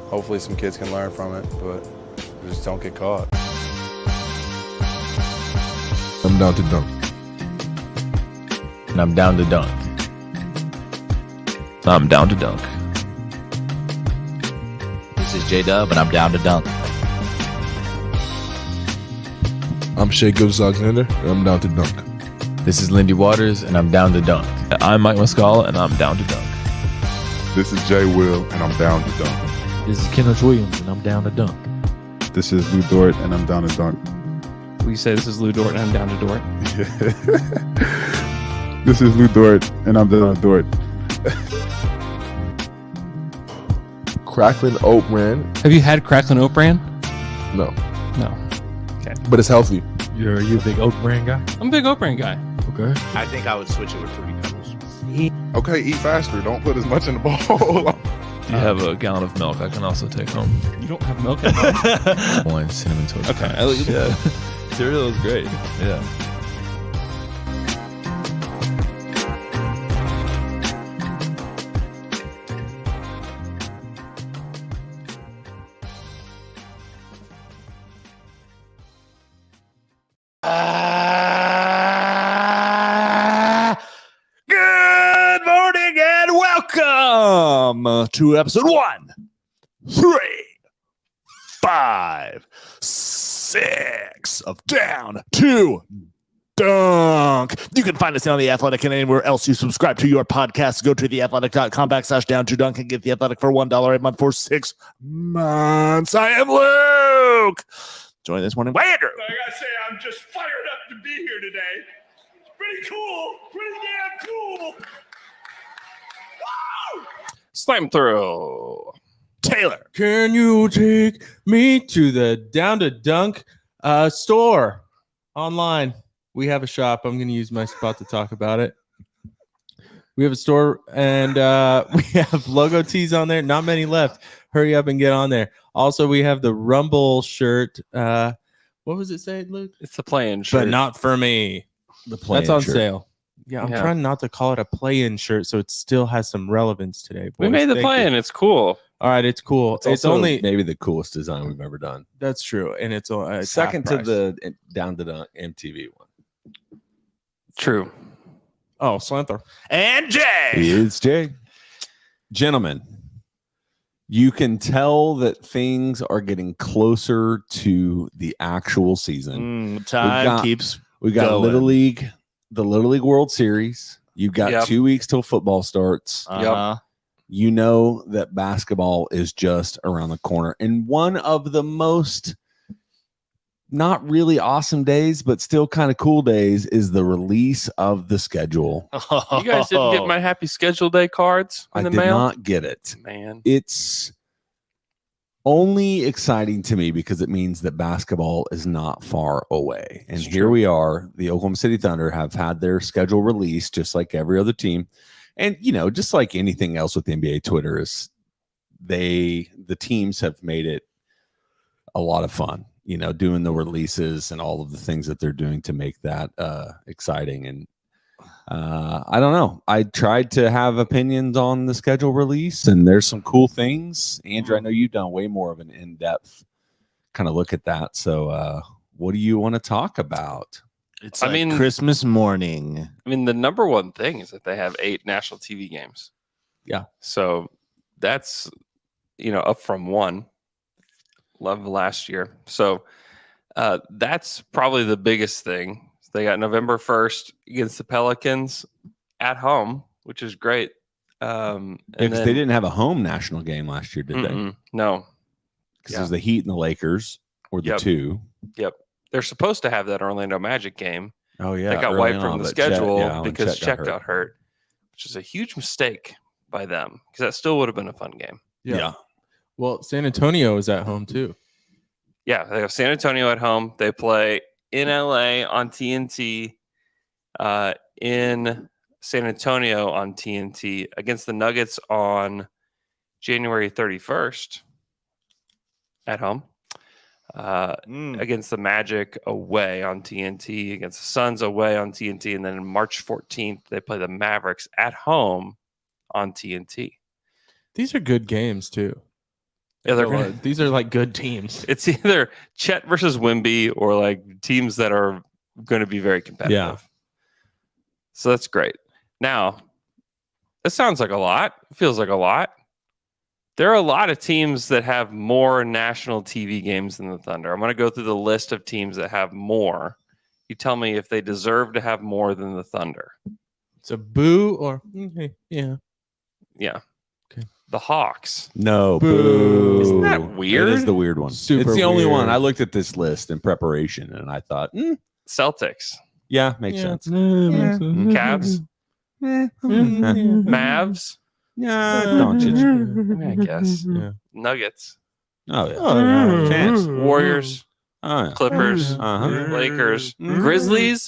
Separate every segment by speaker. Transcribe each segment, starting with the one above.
Speaker 1: hopefully some kids can learn from it, but just don't get caught.
Speaker 2: I'm down to dunk.
Speaker 3: And I'm down to dunk. I'm down to dunk. This is J-Dub, and I'm down to dunk.
Speaker 2: I'm Shea Gilgeous-Alexander, and I'm down to dunk.
Speaker 3: This is Lindy Waters, and I'm down to dunk. I'm Mike Muscala, and I'm down to dunk.
Speaker 4: This is Jay Will, and I'm down to dunk.
Speaker 5: This is Kenneth Williams, and I'm down to dunk.
Speaker 4: This is Lou Dort, and I'm down to dunk.
Speaker 6: We say this is Lou Dort, and I'm down to Dort.
Speaker 4: This is Lou Dort, and I'm down to Dort.
Speaker 2: Cracklin Oat Bran?
Speaker 6: Have you had Cracklin Oat Bran?
Speaker 2: No,
Speaker 6: No. Okay.
Speaker 2: but it's healthy.
Speaker 5: Are you a big oat brand guy?
Speaker 6: I'm a big Oat Bran guy.
Speaker 5: Okay.
Speaker 3: I think I would switch it with Fruity Pebbles.
Speaker 4: Okay, eat faster. Don't put as much in the bowl.
Speaker 3: You have a gallon of milk I can also take home.
Speaker 6: You don't have milk at home?
Speaker 3: One cinnamon toast.
Speaker 6: Okay.
Speaker 3: Crunch. Yeah. Cereal is great. Yeah.
Speaker 7: Good morning and welcome to episode 1, 3, 5, 6 of Down to Dunk. You can find us on The Athletic and anywhere else you subscribe to your podcast. Go to theathletic.com/down2dunk and get The Athletic for $1 a month for 6 months. I am Luke. Joined this morning by Andrew.
Speaker 8: I gotta say, I'm just fired up to be here today. It's pretty cool. Pretty damn cool. Woo!
Speaker 6: Slam through.
Speaker 7: Taylor.
Speaker 5: Can you take me to the Down to Dunk store online? We have a shop. I'm going to use my spot to talk about it. We have a store, and we have logo tees on there. Not many left. Hurry up and get on there. Also, we have the Rumble shirt. What was it say, Luke?
Speaker 6: It's the play-in shirt.
Speaker 5: But not for me. That's on sale. Yeah, I'm trying not to call it a play-in shirt, so it still has some relevance today.
Speaker 6: We
Speaker 5: boys.
Speaker 6: made the
Speaker 5: Thank
Speaker 6: play-in.
Speaker 5: you.
Speaker 6: It's cool.
Speaker 5: All right, it's cool. It's
Speaker 9: also
Speaker 5: only
Speaker 9: maybe the coolest design we've ever done.
Speaker 5: that's true, and it's
Speaker 9: Second
Speaker 5: half
Speaker 9: to
Speaker 5: price.
Speaker 9: the Down to Dunk MTV one.
Speaker 6: True.
Speaker 5: Oh, Slanther.
Speaker 7: And Jay.
Speaker 9: It's Jay. Gentlemen, you can tell that things are getting closer to the actual season.
Speaker 7: Time keeps
Speaker 9: We got
Speaker 7: going.
Speaker 9: Little League, the Little League World Series. You've got
Speaker 6: Yep.
Speaker 9: 2 weeks till football starts.
Speaker 7: Uh-huh.
Speaker 9: You know that basketball is just around the corner. And one of the most not really awesome days, but still kind of cool days is the release of the schedule.
Speaker 6: You guys didn't get my happy schedule day cards in
Speaker 9: I
Speaker 6: the
Speaker 9: did
Speaker 6: mail?
Speaker 9: not get it.
Speaker 6: Man.
Speaker 9: It's only exciting to me because it means that basketball is not far away. And
Speaker 6: It's
Speaker 9: here
Speaker 6: true.
Speaker 9: we are. The Oklahoma City Thunder have had their schedule released just like every other team. And, you know, just like anything else with NBA Twitter is the teams have made it a lot of fun, you know, doing the releases and all of the things that they're doing to make that exciting. And I don't know. I tried to have opinions on the schedule release, and there's some cool things. Andrew, I know you've done way more of an in-depth kind of look at that. So what do you want to talk about?
Speaker 7: It's
Speaker 6: I
Speaker 7: like
Speaker 6: mean-
Speaker 7: Christmas morning.
Speaker 6: I mean, the number one thing is that they have 8 national TV games.
Speaker 9: Yeah.
Speaker 6: So that's, up from 1 last year. So that's probably the biggest thing. They got November 1st against the Pelicans at home, which is great. And
Speaker 9: Because they didn't have a home national game last year, did they?
Speaker 6: No.
Speaker 9: Because it was the Heat and the Lakers were the
Speaker 6: Yep.
Speaker 9: two.
Speaker 6: Yep. They're supposed to have that Orlando Magic game.
Speaker 9: Oh, yeah.
Speaker 6: That got
Speaker 9: early
Speaker 6: wiped
Speaker 9: on,
Speaker 6: from the
Speaker 9: but Chet-
Speaker 6: schedule
Speaker 9: yeah, when
Speaker 6: because Chet
Speaker 9: hurt.
Speaker 6: got hurt, which is a huge mistake by them because that still would have been a fun game.
Speaker 9: Yeah.
Speaker 5: Well, San Antonio is at home too.
Speaker 6: Yeah, they have San Antonio at home. They play in LA on TNT, in San Antonio on TNT against the Nuggets on January 31st at home. Against the Magic away on TNT, against the Suns away on TNT, and then March 14th they play the Mavericks at home on TNT.
Speaker 5: These are good games too.
Speaker 6: Yeah, they're
Speaker 5: These are like good teams.
Speaker 6: it's either Chet versus Wimby or like teams that are going to be very competitive.
Speaker 5: Yeah.
Speaker 6: So that's great. Now, it sounds like a lot. It feels like a lot. There are a lot of teams that have more national TV games than the Thunder. I'm going to go through the list of teams that have more. You tell me if they deserve to have more than the Thunder.
Speaker 5: It's a boo or okay, yeah.
Speaker 6: Yeah.
Speaker 5: Okay.
Speaker 6: The Hawks.
Speaker 9: No,
Speaker 5: Boo.
Speaker 9: boo.
Speaker 6: Isn't that weird?
Speaker 9: It is the weird one.
Speaker 5: Super
Speaker 9: it's the only one.
Speaker 5: weird.
Speaker 9: I looked at this list in preparation and I thought,
Speaker 6: Celtics.
Speaker 9: yeah, makes sense.
Speaker 6: Cavs. Mavs.
Speaker 9: Yeah, Doncic.
Speaker 6: I guess.
Speaker 5: Yeah.
Speaker 6: Nuggets.
Speaker 9: Oh, yeah.
Speaker 5: Oh, yeah.
Speaker 9: Chance.
Speaker 6: Warriors.
Speaker 9: Oh, yeah.
Speaker 6: Clippers.
Speaker 9: Uh-huh.
Speaker 6: Lakers. Grizzlies.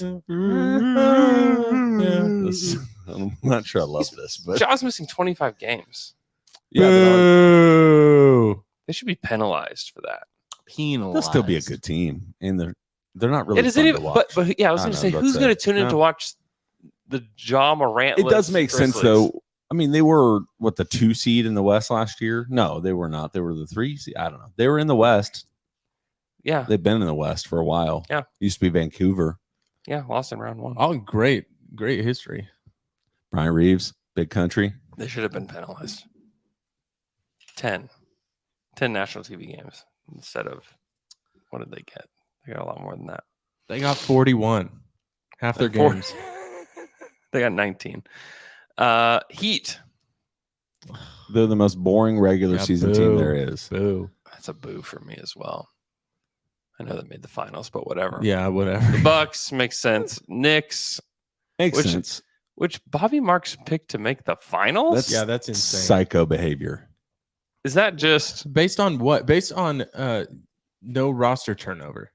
Speaker 9: This- I'm not sure I love this, but
Speaker 6: Jaw's missing 25 games.
Speaker 9: yeah,
Speaker 5: Boo.
Speaker 6: They should be penalized for that.
Speaker 7: Penalized.
Speaker 9: they'll still be a good team, and they're not really
Speaker 6: It is
Speaker 9: fun to
Speaker 6: even,
Speaker 9: watch.
Speaker 6: but yeah, I was
Speaker 9: I
Speaker 6: going
Speaker 9: know,
Speaker 6: to say,
Speaker 9: but
Speaker 6: who's
Speaker 9: say,
Speaker 6: going to tune in
Speaker 9: yeah.
Speaker 6: to watch the Jaw Morant?
Speaker 9: It does make sense, though. I mean, they were the 2 seed in the West last year. No, they were not. They were the 3 seed. I don't know. They were in the West.
Speaker 6: Yeah,
Speaker 9: They've been in the West for a while.
Speaker 6: Yeah.
Speaker 9: Used to be Vancouver.
Speaker 6: yeah, lost in round 1.
Speaker 5: Oh, great history.
Speaker 9: Brian Reeves, big country.
Speaker 6: They should have been penalized. 10 national TV games instead of, what did they get? They got a lot more than that.
Speaker 5: They got 41. Half their
Speaker 6: Four-
Speaker 5: games.
Speaker 6: They got 19. Heat.
Speaker 9: They're the most boring regular
Speaker 5: Yeah,
Speaker 9: season team
Speaker 5: boo.
Speaker 9: there is.
Speaker 5: Boo.
Speaker 6: That's a boo for me as well. I know they made the finals, but whatever.
Speaker 5: Yeah, whatever.
Speaker 6: The Bucks makes sense. Knicks,
Speaker 9: Makes
Speaker 6: Which-
Speaker 9: sense.
Speaker 6: which Bobby Marks picked to make the finals.
Speaker 9: That's
Speaker 5: Yeah, that's insane.
Speaker 9: psycho behavior.
Speaker 6: Is that just?
Speaker 5: Based on what? Based on no roster turnover.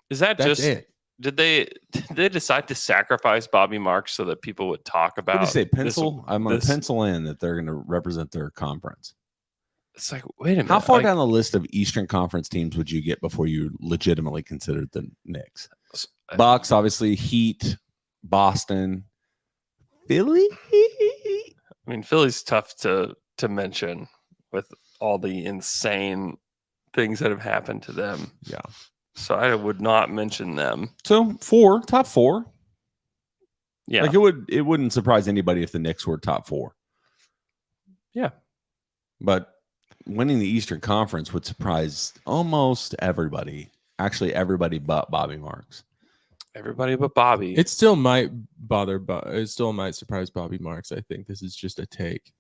Speaker 6: Is that
Speaker 5: That's
Speaker 6: just?
Speaker 5: it.
Speaker 6: Did they decide to sacrifice Bobby Marks so that people would talk about?
Speaker 9: What do you say?
Speaker 6: this-
Speaker 9: Pencil? I'm going to
Speaker 6: this-
Speaker 9: pencil in that they're going to represent their conference.
Speaker 6: It's like, wait a minute.
Speaker 9: How far
Speaker 6: like,
Speaker 9: down the list of Eastern Conference teams would you get before you legitimately considered the Knicks? Bucks, obviously, Heat, Boston, Philly.
Speaker 6: I mean, Philly's tough to mention with all the insane things that have happened to them.
Speaker 5: Yeah.
Speaker 6: So I would not mention them.
Speaker 9: So top four.
Speaker 6: Yeah.
Speaker 9: Like it wouldn't surprise anybody if the Knicks were top 4.
Speaker 6: Yeah.
Speaker 9: But winning the Eastern Conference would surprise almost everybody. Actually, everybody but Bobby Marks.
Speaker 6: Everybody but Bobby.
Speaker 5: It still might it still might surprise Bobby Marks. I think this is just a take.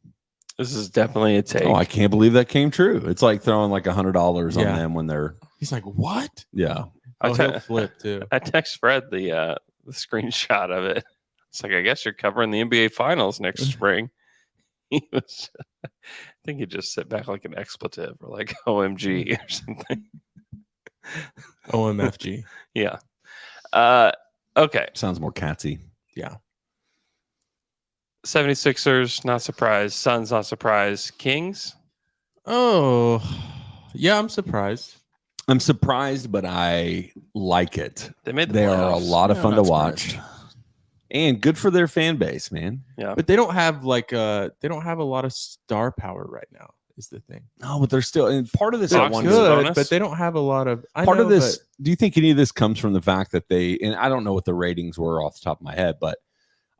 Speaker 6: This is definitely a take.
Speaker 9: Oh, I can't believe that came true. It's like throwing like $100 on
Speaker 5: Yeah.
Speaker 9: them when they're
Speaker 5: He's like, what?
Speaker 9: yeah.
Speaker 6: I
Speaker 5: Oh,
Speaker 6: te-
Speaker 5: he'll flip too.
Speaker 6: I text Fred the screenshot of it. It's like, I guess you're covering the NBA Finals next spring. He was, I think he just sit back like an expletive or like OMG or something.
Speaker 5: OMFG.
Speaker 6: Yeah. Okay.
Speaker 9: Sounds more catsy.
Speaker 6: 76ers, not surprised. Suns, not surprised. Kings.
Speaker 5: Oh, yeah, I'm surprised.
Speaker 9: I'm surprised, but I like it.
Speaker 6: They made the
Speaker 9: They are a
Speaker 6: playoffs.
Speaker 9: lot of
Speaker 5: Yeah,
Speaker 9: fun
Speaker 5: I'm
Speaker 9: to
Speaker 5: not
Speaker 9: watch. And good for their fan base, man.
Speaker 6: Yeah.
Speaker 5: But they don't have they don't have a lot of star power right now, is the thing.
Speaker 9: No, but they're still and part of this
Speaker 6: They're
Speaker 9: I
Speaker 6: Bucks
Speaker 9: wonder
Speaker 5: Good,
Speaker 6: bonus?
Speaker 5: but they don't have a lot of
Speaker 9: part of this do you think any of this comes from the fact that they and I don't know what the ratings were off the top of my head, but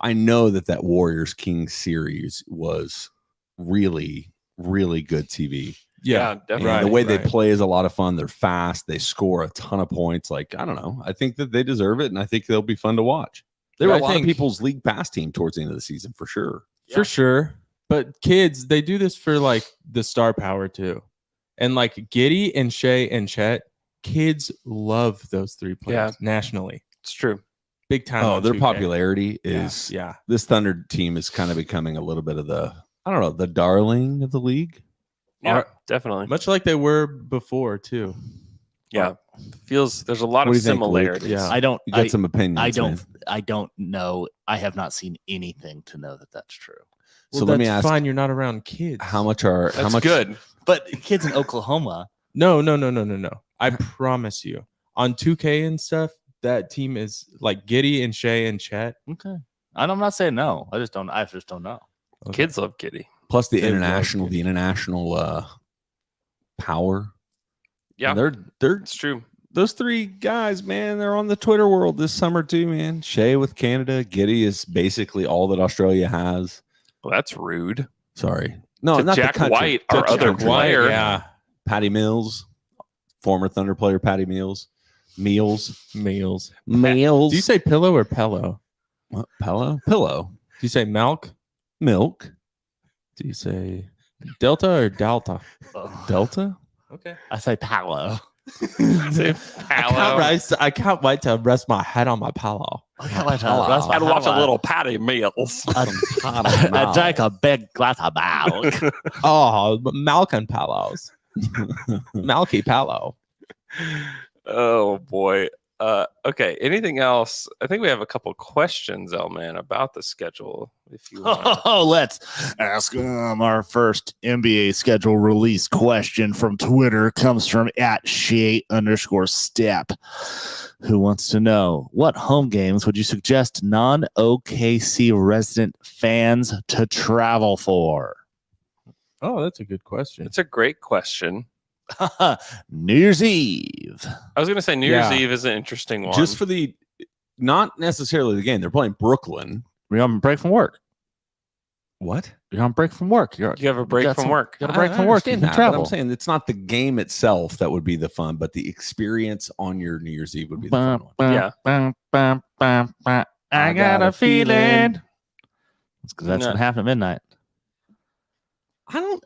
Speaker 9: I know that Warriors Kings series was really, really good TV.
Speaker 5: Yeah,
Speaker 6: definitely.
Speaker 9: And the way they
Speaker 5: right.
Speaker 9: play is a lot of fun. They're fast. They score a ton of points. Like, I don't know. I think that they deserve it, and I think they'll be fun to watch. They were
Speaker 5: Yeah,
Speaker 9: a
Speaker 5: I
Speaker 9: lot
Speaker 5: think-
Speaker 9: of people's league pass team towards the end of the season, for sure.
Speaker 5: for sure. But kids, they do this for like the star power too. And like Giddy and Shea and Chet, kids love those 3 players nationally.
Speaker 6: It's true.
Speaker 5: Big time.
Speaker 9: Oh,
Speaker 5: on
Speaker 9: their
Speaker 5: 2K.
Speaker 9: popularity is
Speaker 5: Yeah.
Speaker 9: this Thunder team is kind of becoming a little bit of the, I don't know, the darling of the league.
Speaker 6: Yeah,
Speaker 5: Are-
Speaker 6: definitely.
Speaker 5: Much like they were before too.
Speaker 6: Yeah. Feels there's a lot
Speaker 9: What
Speaker 6: of
Speaker 9: do you think, Luke?
Speaker 6: similarities.
Speaker 5: Yeah.
Speaker 7: I don't.
Speaker 9: You got some opinions. man.
Speaker 7: I don't know. I have not seen anything to know that that's true.
Speaker 9: So
Speaker 5: Well,
Speaker 9: let me
Speaker 5: that's
Speaker 9: ask,
Speaker 5: fine. You're not around kids.
Speaker 9: how much are
Speaker 6: That's
Speaker 9: how much
Speaker 6: good.
Speaker 7: But kids in Oklahoma,
Speaker 5: No. I promise you. On 2K and stuff, that team is like Giddy and Shea and Chet.
Speaker 7: okay. I'm not saying no. I just don't know.
Speaker 6: Kids love Kitty.
Speaker 9: plus the
Speaker 5: They love
Speaker 9: international
Speaker 5: it.
Speaker 9: the international power.
Speaker 6: Yeah,
Speaker 9: And they're
Speaker 6: it's true.
Speaker 9: those three guys, man, they're on the Twitter world this summer too, man. Shea with Canada, Giddy is basically all that Australia has.
Speaker 6: Well, that's rude.
Speaker 9: Sorry, no,
Speaker 6: To
Speaker 9: not
Speaker 6: Jack
Speaker 9: the country.
Speaker 6: White, our
Speaker 9: To
Speaker 6: other
Speaker 9: country.
Speaker 6: player.
Speaker 5: Yeah.
Speaker 9: Patty Mills, former Thunder player Patty Mills.
Speaker 5: Meals.
Speaker 9: Mills.
Speaker 5: Do you say pillow or pillow?
Speaker 9: What? Pillow.
Speaker 5: Do you say milk?
Speaker 9: Milk.
Speaker 5: Do you say delta or delta? Delta? Okay.
Speaker 7: I say Palo.
Speaker 5: I can't wait to rest my head on my pillow.
Speaker 6: I'd watch a little Patty Mills.
Speaker 7: I drank a big glass of milk.
Speaker 5: Oh, milk and pillows. Milky pillow.
Speaker 6: Oh boy. Okay. Anything else? I think we have a couple questions, Elman, about the schedule. If you want.
Speaker 7: Oh, let's ask our first NBA schedule release question from Twitter comes from @Shea_step, who wants to know what home games would you suggest non-OKC resident fans to travel for?
Speaker 5: Oh, that's a good question.
Speaker 6: It's a great question.
Speaker 7: New Year's Eve.
Speaker 6: I was going to say New Year's Eve is an interesting one.
Speaker 9: Just for not necessarily the game. They're playing Brooklyn.
Speaker 7: You're on break from work.
Speaker 9: What?
Speaker 7: You're on break from work.
Speaker 6: You have a break from work.
Speaker 7: You got a break from work. You can travel.
Speaker 9: I'm saying it's not the game itself that would be the fun, but the experience on your New Year's Eve would be the fun one.
Speaker 6: Yeah.
Speaker 7: I got a feeling. It's because that's what happened at midnight.
Speaker 9: I don't.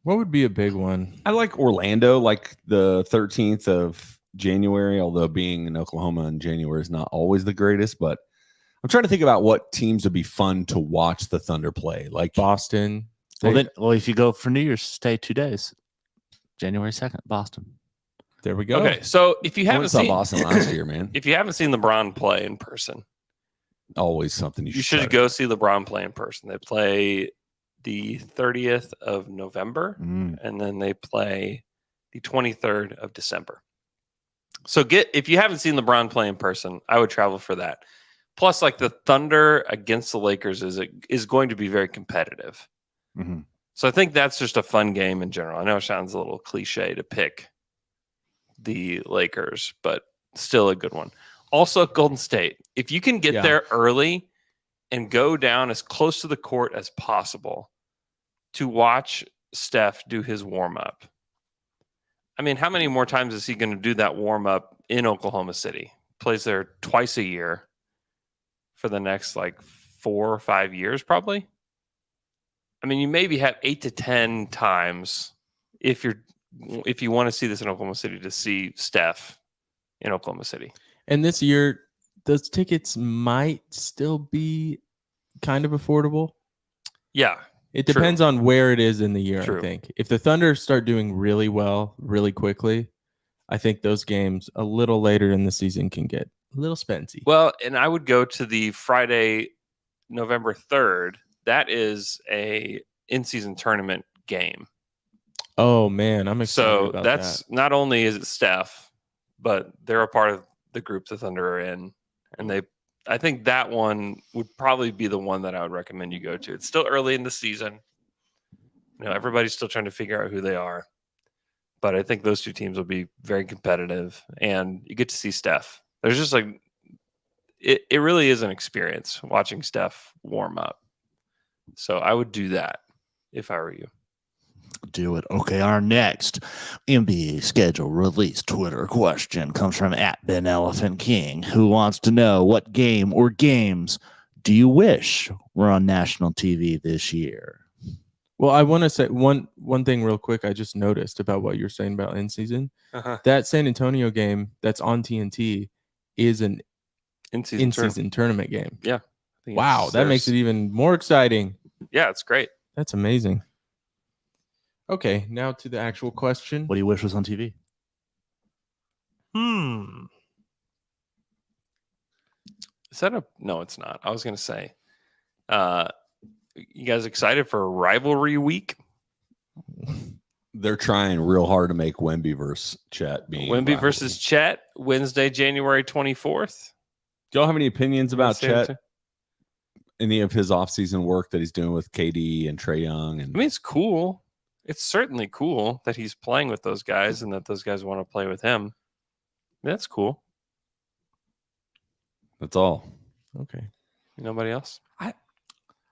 Speaker 5: What would be a big one?
Speaker 9: I like Orlando, like the 13th of January, although being in Oklahoma in January is not always the greatest, but I'm trying to think about what teams would be fun to watch the Thunder play. Like
Speaker 5: Boston.
Speaker 7: Well, if you go for New Year's, stay 2 days. January 2nd, Boston.
Speaker 5: There we go.
Speaker 6: Okay, so if you
Speaker 9: I
Speaker 6: haven't
Speaker 9: went to
Speaker 6: seen
Speaker 9: Boston last year, man.
Speaker 6: if you haven't seen LeBron play in person,
Speaker 9: Always something
Speaker 6: you should go see LeBron play in person. They play the 30th of November, and then they play the 23rd of December. So if you haven't seen LeBron play in person, I would travel for that. Plus, like the Thunder against the Lakers is going to be very competitive.
Speaker 7: Mm-hmm.
Speaker 6: So I think that's just a fun game in general. I know it sounds a little cliche to pick the Lakers, but still a good one. Also, Golden State. If you can get there early and go down as close to the court as possible to watch Steph do his warm-up. I mean, how many more times is he going to do that warm-up in Oklahoma City? Plays there twice a year for the next 4 or 5 years, probably. I mean, you maybe have 8 to 10 times if you want to see this in Oklahoma City to see Steph in Oklahoma City.
Speaker 5: And this year, those tickets might still be kind of affordable.
Speaker 6: Yeah.
Speaker 5: It depends on where it is in the year,
Speaker 6: True.
Speaker 5: I think. If the Thunder start doing really well, really quickly, I think those games a little later in the season can get a little spency.
Speaker 6: Well, and I would go to the Friday, November 3rd. That is a in-season tournament game.
Speaker 5: Oh, man. I'm excited about
Speaker 6: that's
Speaker 5: that.
Speaker 6: not only is it Steph, but they're a part of the group the Thunder are in. And I think that one would probably be the one that I would recommend you go to. It's still early in the season. Everybody's still trying to figure out who they are. But I think those two teams will be very competitive. And you get to see Steph. There's just it really is an experience watching Steph warm up. So I would do that if I were you.
Speaker 7: Do it. Okay, our next NBA schedule release Twitter question comes from @BenElephantKing, who wants to know what game or games do you wish were on national TV this year?
Speaker 5: Well, I want to say one thing real quick. I just noticed about what you're saying about in season. That San Antonio game that's on TNT is an in-season tournament game.
Speaker 6: Yeah.
Speaker 5: Wow, that makes it even more exciting.
Speaker 6: Yeah, it's great.
Speaker 5: That's amazing. Okay, now to the actual question.
Speaker 7: What do you wish was on TV?
Speaker 6: Is that no, it's not. I was going to say, you guys excited for rivalry week?
Speaker 9: They're trying real hard to make Wemby versus Chet being
Speaker 6: Wemby versus Chet, Wednesday, January 24th.
Speaker 9: Do y'all have any opinions about
Speaker 6: Wednesday,
Speaker 9: Chet? Any of his offseason work that he's doing with KD and Trae Young? And
Speaker 6: I mean, it's cool. It's certainly cool that he's playing with those guys and that those guys want to play with him. That's cool.
Speaker 9: That's all.
Speaker 5: Okay.
Speaker 6: Nobody else?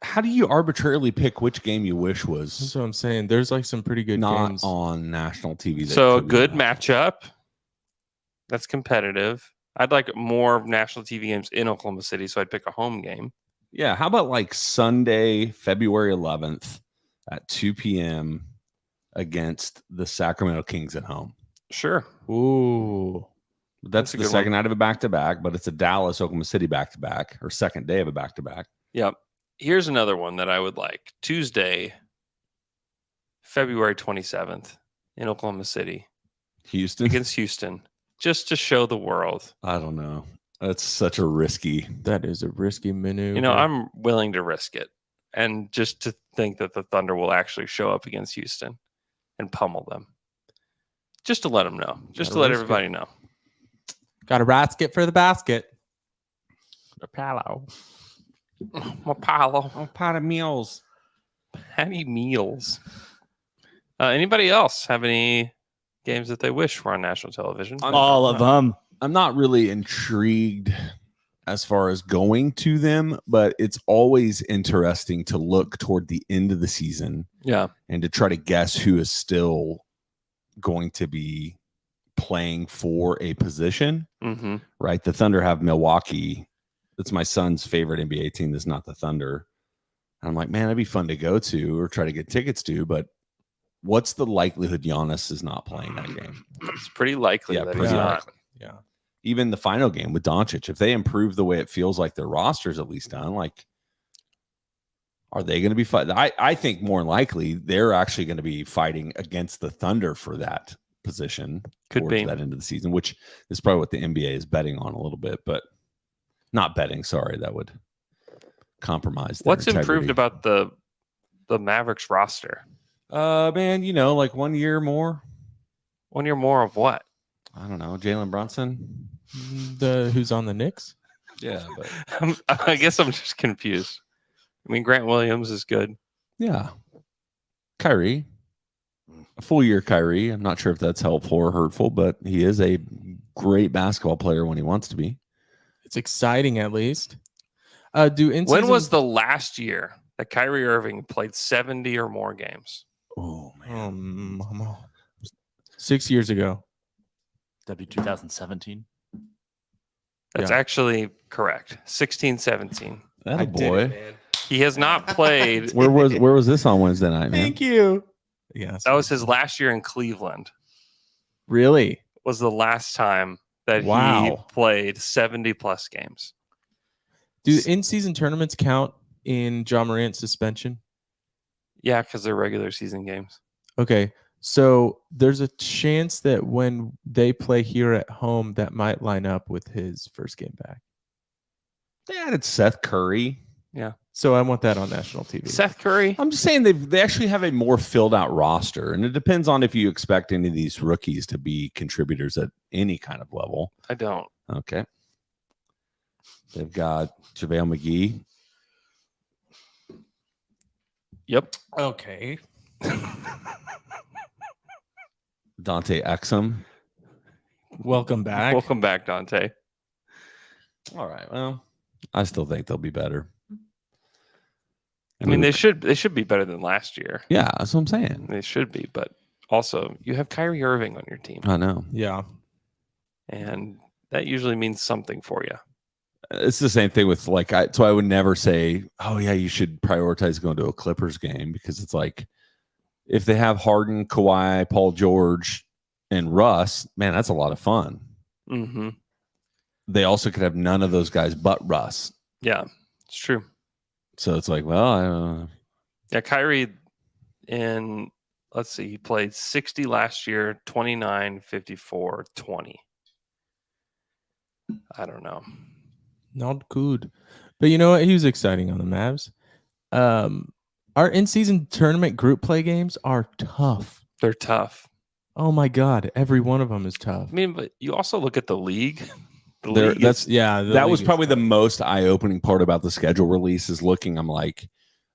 Speaker 9: How do you arbitrarily pick which game you wish
Speaker 5: That's
Speaker 9: was
Speaker 5: what I'm saying. There's like some pretty good
Speaker 9: not
Speaker 5: games.
Speaker 9: on national TV? that
Speaker 6: So a
Speaker 9: could be
Speaker 6: good
Speaker 9: on?
Speaker 6: matchup. That's competitive. I'd like more national TV games in Oklahoma City, so I'd pick a home game.
Speaker 9: Yeah. How about like Sunday, February 11th at 2 p.m. against the Sacramento Kings at home?
Speaker 6: Sure.
Speaker 5: Ooh.
Speaker 9: That's
Speaker 6: a
Speaker 9: the
Speaker 6: good
Speaker 9: second
Speaker 6: one.
Speaker 9: night of a back-to-back, but it's a Dallas, Oklahoma City back-to-back, or second day of a back-to-back.
Speaker 6: Yep. Here's another one that I would like. Tuesday, February 27th in Oklahoma City
Speaker 9: Houston?
Speaker 6: against Houston, just to show the world.
Speaker 9: I don't know. That's such a risky.
Speaker 5: That is a risky maneuver.
Speaker 6: You know, I'm willing to risk it. And just to think that the Thunder will actually show up against Houston and pummel them. Just to let them know. Just
Speaker 5: Gotta
Speaker 6: to let
Speaker 5: risk
Speaker 6: everybody know.
Speaker 5: got a basket for the basket.
Speaker 6: The Palo. My Palo.
Speaker 9: Oh, pot of meals.
Speaker 6: Patty Meals. Anybody else have any games that they wish were on national television?
Speaker 7: All of them.
Speaker 9: I'm not really intrigued as far as going to them, but it's always interesting to look toward the end of the season
Speaker 6: Yeah.
Speaker 9: and to try to guess who is still going to be playing for a position,
Speaker 6: Mm-hmm.
Speaker 9: right? The Thunder have Milwaukee. That's my son's favorite NBA team. That's not the Thunder. And I'm like, man, that'd be fun to go to or try to get tickets to, but what's the likelihood Giannis is not playing that game?
Speaker 6: It's pretty likely
Speaker 9: Yeah,
Speaker 6: that
Speaker 9: pretty
Speaker 6: he's not.
Speaker 9: likely.
Speaker 5: Yeah.
Speaker 9: Even the final game with Doncic, if they improve the way it feels like their roster's at least done, like, are they going to be fighting? I think more than likely they're actually going to be fighting against the Thunder for that position.
Speaker 6: Could
Speaker 9: towards
Speaker 6: be.
Speaker 9: that end of the season, which is probably what the NBA is betting on a little bit, but not betting. Sorry, that would compromise. Their
Speaker 6: What's improved
Speaker 9: integrity.
Speaker 6: about the Mavericks roster?
Speaker 9: Man, you know, like 1 year more.
Speaker 6: 1 year more of what?
Speaker 9: I don't know, Jalen Brunson.
Speaker 5: The who's on the Knicks?
Speaker 9: Yeah, but
Speaker 6: I guess I'm just confused. I mean, Grant Williams is good.
Speaker 9: yeah, Kyrie, a full year Kyrie. I'm not sure if that's helpful or hurtful, but he is a great basketball player when he wants to be.
Speaker 5: It's exciting, at least.
Speaker 6: When was the last year that Kyrie Irving played 70 or more games?
Speaker 9: Oh man,
Speaker 5: 6 years ago?
Speaker 7: That'd be 2017.
Speaker 6: That's
Speaker 5: Yeah.
Speaker 6: actually correct. 16, 17.
Speaker 9: that
Speaker 5: I
Speaker 9: a
Speaker 5: did
Speaker 9: boy.
Speaker 5: it, man.
Speaker 6: He has not played.
Speaker 9: Where was this on Wednesday night, man?
Speaker 5: Thank you. Yeah.
Speaker 6: That was his last year in Cleveland.
Speaker 5: Really?
Speaker 6: Was the last time that he
Speaker 5: Wow.
Speaker 6: played 70 plus games.
Speaker 5: Do in-season tournaments count in John Morant's suspension?
Speaker 6: Yeah, because they're regular season games.
Speaker 5: Okay. So there's a chance that when they play here at home, that might line up with his first game back.
Speaker 9: They added Seth Curry.
Speaker 5: So I want that on national TV.
Speaker 6: Seth Curry.
Speaker 9: I'm just saying they actually have a more filled out roster, and it depends on if you expect any of these rookies to be contributors at any kind of level.
Speaker 6: I don't.
Speaker 9: Okay. They've got JaVale McGee.
Speaker 6: Yep.
Speaker 5: Okay.
Speaker 9: Dante Exum.
Speaker 5: Welcome back.
Speaker 6: Welcome back, Dante.
Speaker 9: All right. Well, I still think they'll be better.
Speaker 6: I mean, they should be better than last year.
Speaker 9: Yeah, that's what I'm saying.
Speaker 6: They should be, but also you have Kyrie Irving on your team,
Speaker 9: I know.
Speaker 5: Yeah.
Speaker 6: and that usually means something for you.
Speaker 9: It's the same thing with so I would never say, oh yeah, you should prioritize going to a Clippers game, because it's like if they have Harden, Kawhi, Paul George, and Russ, man, that's a lot of fun.
Speaker 6: Mm-hmm.
Speaker 9: They also could have none of those guys but Russ.
Speaker 6: Yeah, it's true.
Speaker 9: So it's like, well, I don't know.
Speaker 6: Yeah, Kyrie let's see, he played 60 last year, 29, 54, 20. I don't know.
Speaker 5: Not good. But you know what? He was exciting on the Mavs. Our in-season tournament group play games are tough.
Speaker 6: They're tough.
Speaker 5: Oh my God. Every one of them is tough.
Speaker 6: I mean, but you also look at the league. The
Speaker 9: There-
Speaker 6: league
Speaker 9: that's
Speaker 6: is,
Speaker 5: Yeah.
Speaker 9: that was probably the most eye-opening part about the schedule release is looking. I'm like,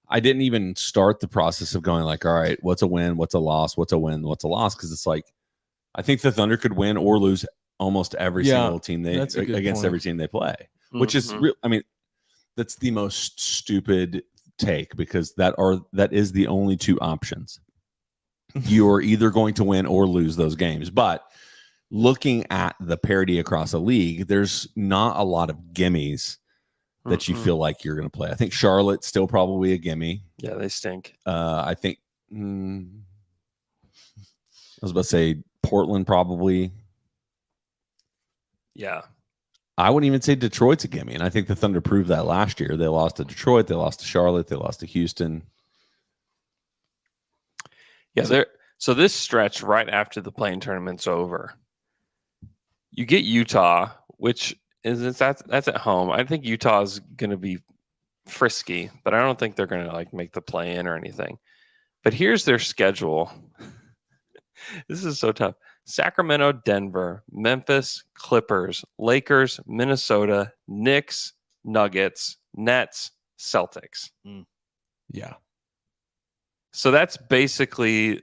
Speaker 9: I didn't even start the process of going like, all right, what's a win? What's a loss? What's a win? What's a loss? Because it's like, I think the Thunder could win or lose almost every single team
Speaker 5: that's a good
Speaker 9: against
Speaker 5: point.
Speaker 9: every team they play, which is real. I mean, that's the most stupid take because that is the only two options. You're either going to win or lose those games. But looking at the parity across a league, there's not a lot of gimmies that you feel like you're going to play. I think Charlotte's still probably a gimme.
Speaker 6: Yeah, they stink.
Speaker 9: I think I was about to say Portland probably.
Speaker 6: Yeah.
Speaker 9: I wouldn't even say Detroit's a gimme. And I think the Thunder proved that last year. They lost to Detroit. They lost to Charlotte. They lost to Houston.
Speaker 6: Yeah, so this stretch right after the playing tournament's over, you get Utah, which is that's at home. I think Utah is going to be frisky, but I don't think they're going to like make the play in or anything. But here's their schedule. This is so tough. Sacramento, Denver, Memphis, Clippers, Lakers, Minnesota, Knicks, Nuggets, Nets, Celtics.
Speaker 5: Yeah.
Speaker 6: So that's basically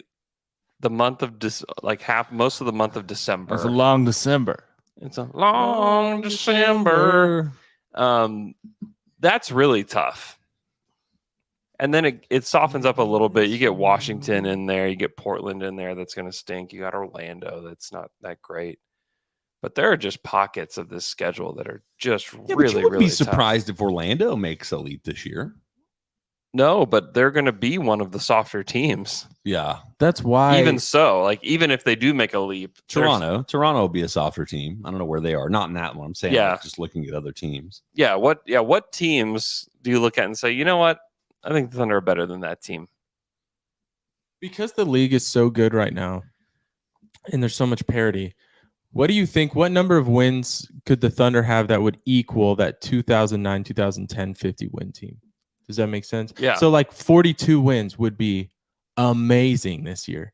Speaker 6: the month of most of the month of December.
Speaker 7: It's a long December.
Speaker 6: It's a long December. That's really tough. And then it softens up a little bit. You get Washington in there. You get Portland in there. That's going to stink. You got Orlando. That's not that great. But there are just pockets of this schedule that are just really,
Speaker 9: you would
Speaker 6: really
Speaker 9: be surprised if Orlando makes Elite this year.
Speaker 6: No, but they're going to be one of the softer teams.
Speaker 9: Yeah.
Speaker 5: That's why.
Speaker 6: Even so, like even if they do make a leap,
Speaker 9: Toronto will be a softer team. I don't know where they are. Not in that one. I'm saying like, just looking at other teams.
Speaker 6: Yeah. What teams do you look at and say, you know what? I think the Thunder are better than that team.
Speaker 5: Because the league is so good right now and there's so much parity. What do you think? What number of wins could the Thunder have that would equal that 2009, 2010 50 win team? Does that make sense?
Speaker 6: Yeah.
Speaker 5: So like 42 wins would be amazing this year.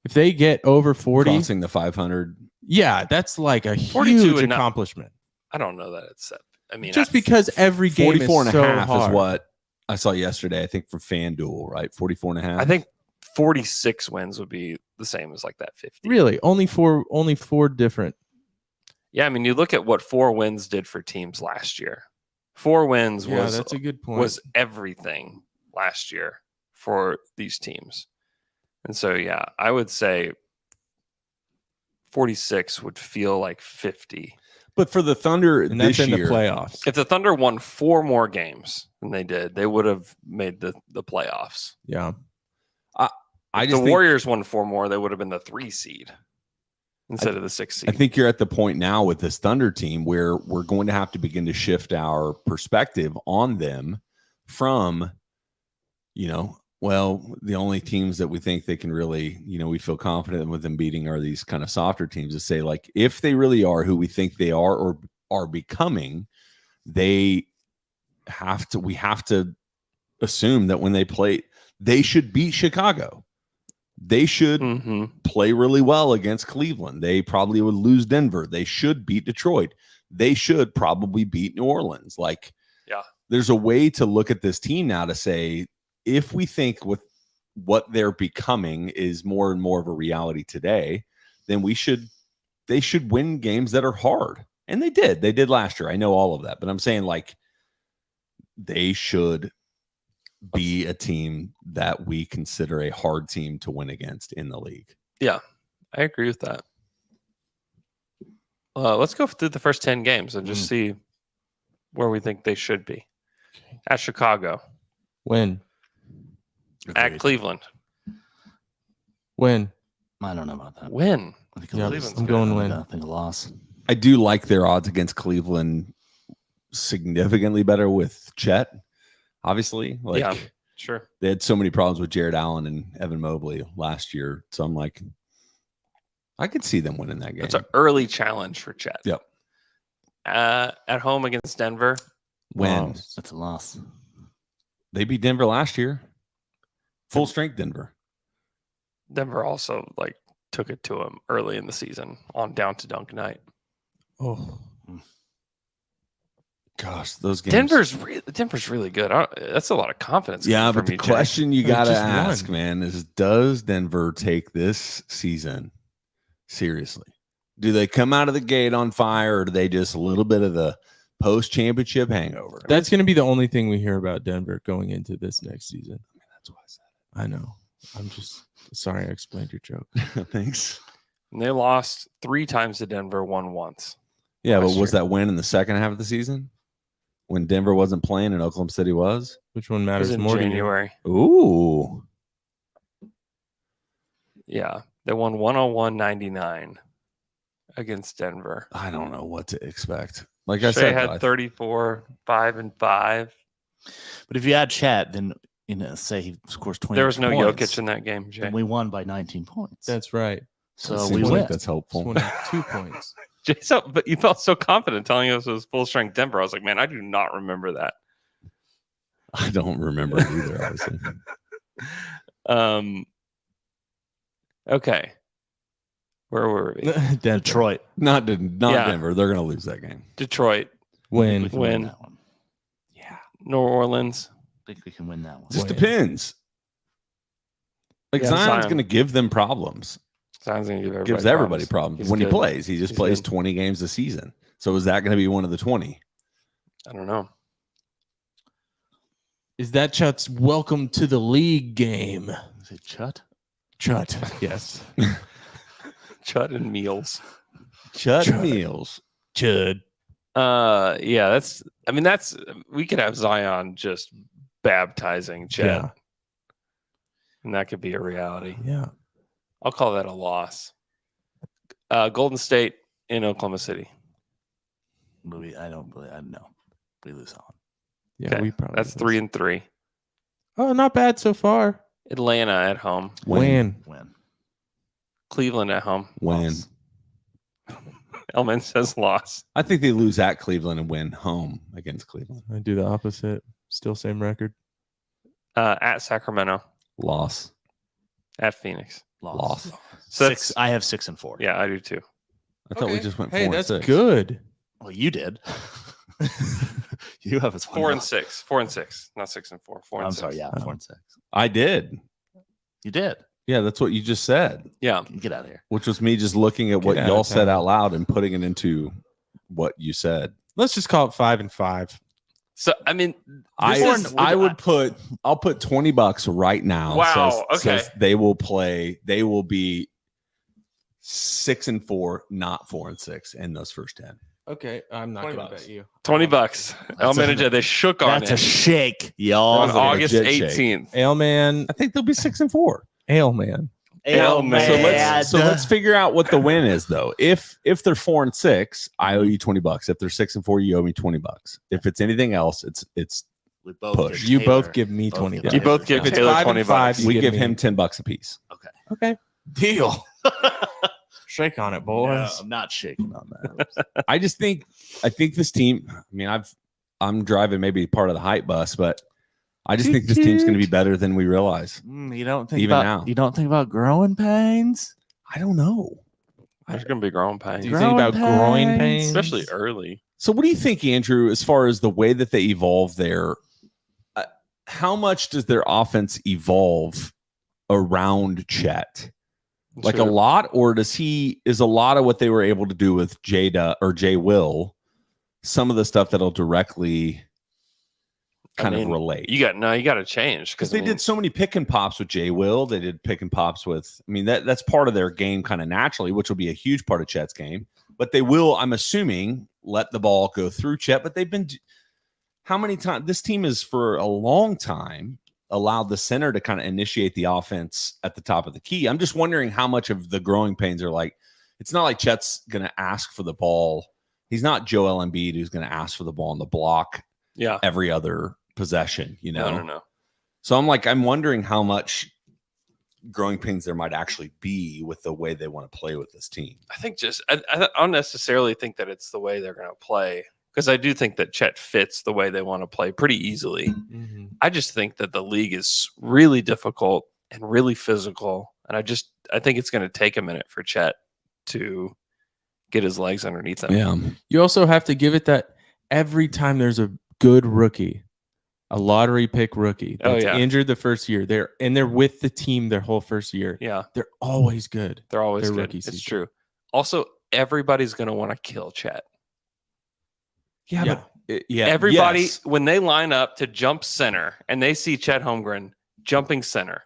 Speaker 5: If they get over 40,
Speaker 9: crossing the 500.
Speaker 5: Yeah, that's like a huge accomplishment.
Speaker 6: I don't know that it's set. I mean,
Speaker 5: just because every game
Speaker 9: 44
Speaker 5: is
Speaker 9: and
Speaker 5: so
Speaker 9: a half
Speaker 5: hard.
Speaker 9: is what I saw yesterday, I think, for FanDuel, right? 44 and a half.
Speaker 6: I think 46 wins would be the same as like that 50.
Speaker 5: Really? Only four different.
Speaker 6: Yeah, I mean, you look at what 4 wins did for teams last year. 4 wins
Speaker 5: that's a good point.
Speaker 6: Was everything last year for these teams. And so, yeah, I would say 46 would feel like 50.
Speaker 9: But for the Thunder
Speaker 5: and that's
Speaker 9: this
Speaker 5: in
Speaker 9: year,
Speaker 5: the playoffs.
Speaker 6: If the Thunder won 4 more games than they did, they would have made the playoffs.
Speaker 5: Yeah.
Speaker 6: If the Warriors won 4 more, they would have been the 3 seed instead of the 6 seed.
Speaker 9: I think you're at the point now with this Thunder team where we're going to have to begin to shift our perspective on them from, the only teams that we think they can really, we feel confident with them beating are these kind of softer teams, to say like, if they really are who we think they are or are becoming, we have to assume that when they play, they should beat Chicago. They should play really well against Cleveland. They probably would lose Denver. They should beat Detroit. They should probably beat New Orleans. Like, there's a way to look at this team now to say, if we think with what they're becoming is more and more of a reality today, then they should win games that are hard. And they did. They did last year. I know all of that. But I'm saying like they should be a team that we consider a hard team to win against in the league.
Speaker 6: Yeah, I agree with that. Let's go through the first 10 games and just see where we think they should be. At Chicago.
Speaker 5: Win.
Speaker 6: At Cleveland.
Speaker 5: Win.
Speaker 7: I don't know about that.
Speaker 6: Win.
Speaker 7: I think
Speaker 5: I'm going win.
Speaker 7: I think a loss.
Speaker 9: I do like their odds against Cleveland significantly better with Chet. Obviously,
Speaker 6: sure.
Speaker 9: They had so many problems with Jared Allen and Evan Mobley last year. So I'm like, I could see them winning that game.
Speaker 6: It's an early challenge for Chet.
Speaker 9: Yep.
Speaker 6: At home against Denver.
Speaker 9: Win.
Speaker 7: That's a loss.
Speaker 9: They beat Denver last year. Full strength Denver.
Speaker 6: Denver also took it to him early in the season on down to dunk night.
Speaker 5: Oh.
Speaker 9: Gosh, those games.
Speaker 6: Denver's really good. That's a lot of confidence.
Speaker 9: Yeah,
Speaker 6: coming
Speaker 9: but
Speaker 6: from
Speaker 9: the
Speaker 6: you, Jay.
Speaker 9: question you
Speaker 5: They
Speaker 9: got to
Speaker 5: just
Speaker 9: ask,
Speaker 5: won.
Speaker 9: man, is does Denver take this season seriously? Do they come out of the gate on fire, or do they just a little bit of the post-championship hangover?
Speaker 5: That's going to be the only thing we hear about Denver going into this next season.
Speaker 9: That's why I said
Speaker 5: I know. I'm just sorry I explained your joke.
Speaker 9: it. Thanks.
Speaker 6: And they lost 3 times to Denver, won once.
Speaker 9: Yeah, but
Speaker 6: Last
Speaker 9: was
Speaker 6: year.
Speaker 9: that win in the second half of the season when Denver wasn't playing and Oklahoma City was?
Speaker 5: Which one
Speaker 6: It was
Speaker 5: matters
Speaker 6: in
Speaker 5: more to you?
Speaker 6: January.
Speaker 9: Ooh.
Speaker 6: Yeah, they won 101-99 against Denver.
Speaker 9: I don't know what to expect. Like I
Speaker 6: Shea
Speaker 9: said,
Speaker 6: had 34, 5 and 5.
Speaker 7: But if you add Chat, then say he scores 20.
Speaker 6: There was no
Speaker 7: points,
Speaker 6: Jokic in that game, Jay.
Speaker 7: then we won by 19 points.
Speaker 5: That's right.
Speaker 7: so
Speaker 9: seems
Speaker 7: we
Speaker 9: like
Speaker 7: win.
Speaker 9: that's helpful.
Speaker 5: 22 points.
Speaker 6: Jay, but you felt so confident telling us it was full strength Denver. I was like, man, I do not remember that.
Speaker 9: I don't remember it either, obviously.
Speaker 6: Okay. Where were we?
Speaker 5: Denver.
Speaker 7: Detroit.
Speaker 9: Not
Speaker 6: Yeah.
Speaker 9: Denver. They're going to lose that game.
Speaker 6: Detroit,
Speaker 5: Win.
Speaker 7: We can
Speaker 6: Win.
Speaker 7: that one.
Speaker 6: New Orleans.
Speaker 7: I think we can win that one.
Speaker 9: Just
Speaker 5: Win.
Speaker 9: depends. Like
Speaker 6: Yeah,
Speaker 9: Zion's
Speaker 6: Zion.
Speaker 9: going to give them problems.
Speaker 6: Sounds going to give everybody
Speaker 9: Gives everybody
Speaker 6: problems.
Speaker 9: problems
Speaker 6: He's
Speaker 9: when
Speaker 6: good.
Speaker 9: he plays. He just
Speaker 6: He's
Speaker 9: plays
Speaker 6: good.
Speaker 9: 20 games a season. So is that going to be one of the 20?
Speaker 6: I don't know.
Speaker 5: Is that Chut's welcome to the league game?
Speaker 7: Is it Chut?
Speaker 5: Chut. Yes.
Speaker 6: Chud and Meals.
Speaker 9: Chud Meals.
Speaker 5: Chud.
Speaker 6: Yeah, that's we could have Zion just baptizing Chet.
Speaker 5: Yeah.
Speaker 6: And that could be a reality.
Speaker 5: Yeah.
Speaker 6: I'll call that a loss. Golden State in Oklahoma City.
Speaker 7: I don't know. We lose that one.
Speaker 5: Yeah.
Speaker 6: Okay,
Speaker 5: We probably
Speaker 6: That's
Speaker 5: lose.
Speaker 6: 3-3.
Speaker 5: Oh, not bad so far.
Speaker 6: Atlanta at home.
Speaker 5: Win.
Speaker 7: Win.
Speaker 6: Cleveland at home.
Speaker 9: Win.
Speaker 6: Elman says loss.
Speaker 9: I think they lose at Cleveland and win home against Cleveland.
Speaker 5: I do the opposite. Still same record.
Speaker 6: At Sacramento.
Speaker 9: Loss.
Speaker 6: At Phoenix.
Speaker 9: Loss.
Speaker 6: So
Speaker 7: 6. I have 6 and 4.
Speaker 6: Yeah, I do too.
Speaker 9: I thought we
Speaker 5: Okay.
Speaker 9: just went 4
Speaker 5: Hey,
Speaker 9: and
Speaker 5: that's
Speaker 9: 6.
Speaker 5: good.
Speaker 7: Well, you did. You have us
Speaker 6: 4 and 6. 4 and 6. Not 6 and 4. 4 and
Speaker 7: I'm
Speaker 6: 6.
Speaker 7: sorry. Yeah, 4 and 6.
Speaker 9: I did.
Speaker 7: You did.
Speaker 9: Yeah, that's what you just said,
Speaker 6: Yeah.
Speaker 7: Get out of here.
Speaker 9: which was me just looking at what
Speaker 5: Get out
Speaker 9: y'all
Speaker 5: of
Speaker 9: said
Speaker 5: town.
Speaker 9: out loud and putting it into what you said.
Speaker 5: Let's just call it 5 and 5.
Speaker 6: So I mean,
Speaker 9: I'll put $20 right now.
Speaker 6: Wow, okay.
Speaker 9: Says they will be 6 and 4, not 4 and 6 in those first 10.
Speaker 5: Okay. I'm not
Speaker 7: 20
Speaker 5: going to
Speaker 7: bucks.
Speaker 5: bet you.
Speaker 6: $20. Elman and Jay, they shook on
Speaker 7: That's a
Speaker 6: it
Speaker 7: shake, y'all.
Speaker 6: on
Speaker 9: That's a
Speaker 6: August
Speaker 9: legit shake.
Speaker 6: 18th.
Speaker 5: Ailman.
Speaker 9: I think they'll be 6 and 4.
Speaker 5: Ailman.
Speaker 6: Oh, man.
Speaker 9: So let's figure out what the win is though. If they're 4 and 6, I owe you $20. If they're 6 and 4, you owe me $20. If it's anything else, it's
Speaker 7: We both
Speaker 9: push.
Speaker 7: give
Speaker 5: You
Speaker 7: Taylor-
Speaker 5: both give me
Speaker 7: both
Speaker 5: 20
Speaker 7: give
Speaker 6: You both give
Speaker 5: If it's
Speaker 6: Taylor
Speaker 5: 5 and
Speaker 6: 20
Speaker 5: 5,
Speaker 6: bucks.
Speaker 5: you
Speaker 9: we
Speaker 5: give
Speaker 9: give
Speaker 5: me-
Speaker 9: him $10 a piece.
Speaker 5: Okay. Deal. Shake on it,
Speaker 7: No,
Speaker 5: boys.
Speaker 7: I'm not shaking on that.
Speaker 9: I think this team, I mean, I'm driving maybe part of the hype bus, but I just think this team's going to be better than we realize.
Speaker 7: You don't think
Speaker 9: Even
Speaker 7: about
Speaker 9: now.
Speaker 7: You don't think about growing pains?
Speaker 9: I don't know.
Speaker 6: There's going to be growing pains,
Speaker 5: Do you think about groin pains?
Speaker 6: especially early.
Speaker 9: So what do you think, Andrew, as far as the way that they evolve there? How much does their offense evolve around Chet? Like a lot, or is a lot of what they were able to do with Jada or Jay Will, some of the stuff that'll directly kind of relate?
Speaker 6: You got to change
Speaker 9: Because they did so many pick and pops with Jay Will. They did pick and pops with, I mean, that's part of their game kind of naturally, which will be a huge part of Chet's game. But they will, I'm assuming, let the ball go through Chet. But they've been, how many times? This team is for a long time allowed the center to kind of initiate the offense at the top of the key. I'm just wondering how much of the growing pains are like, it's not like Chet's going to ask for the ball. He's not Joel Embiid who's going to ask for the ball on the block every other possession, you know?
Speaker 6: No.
Speaker 9: So I'm wondering how much growing pains there might actually be with the way they want to play with this team.
Speaker 6: I think I don't necessarily think that it's the way they're going to play, because I do think that Chet fits the way they want to play pretty easily.
Speaker 5: Mm-hmm.
Speaker 6: I just think that the league is really difficult and really physical. And I think it's going to take a minute for Chet to get his legs underneath him.
Speaker 9: Yeah.
Speaker 5: You also have to give it that every time there's a good rookie, a lottery pick rookie that's injured the first year, they're with the team their whole first year.
Speaker 6: Yeah.
Speaker 5: They're always good.
Speaker 6: They're always
Speaker 5: Their
Speaker 6: good.
Speaker 5: rookie
Speaker 6: It's
Speaker 5: season.
Speaker 6: true. Also, everybody's going to want to kill Chet.
Speaker 5: Yeah.
Speaker 6: Everybody,
Speaker 9: yes.
Speaker 6: when they line up to jump center and they see Chet Holmgren jumping center,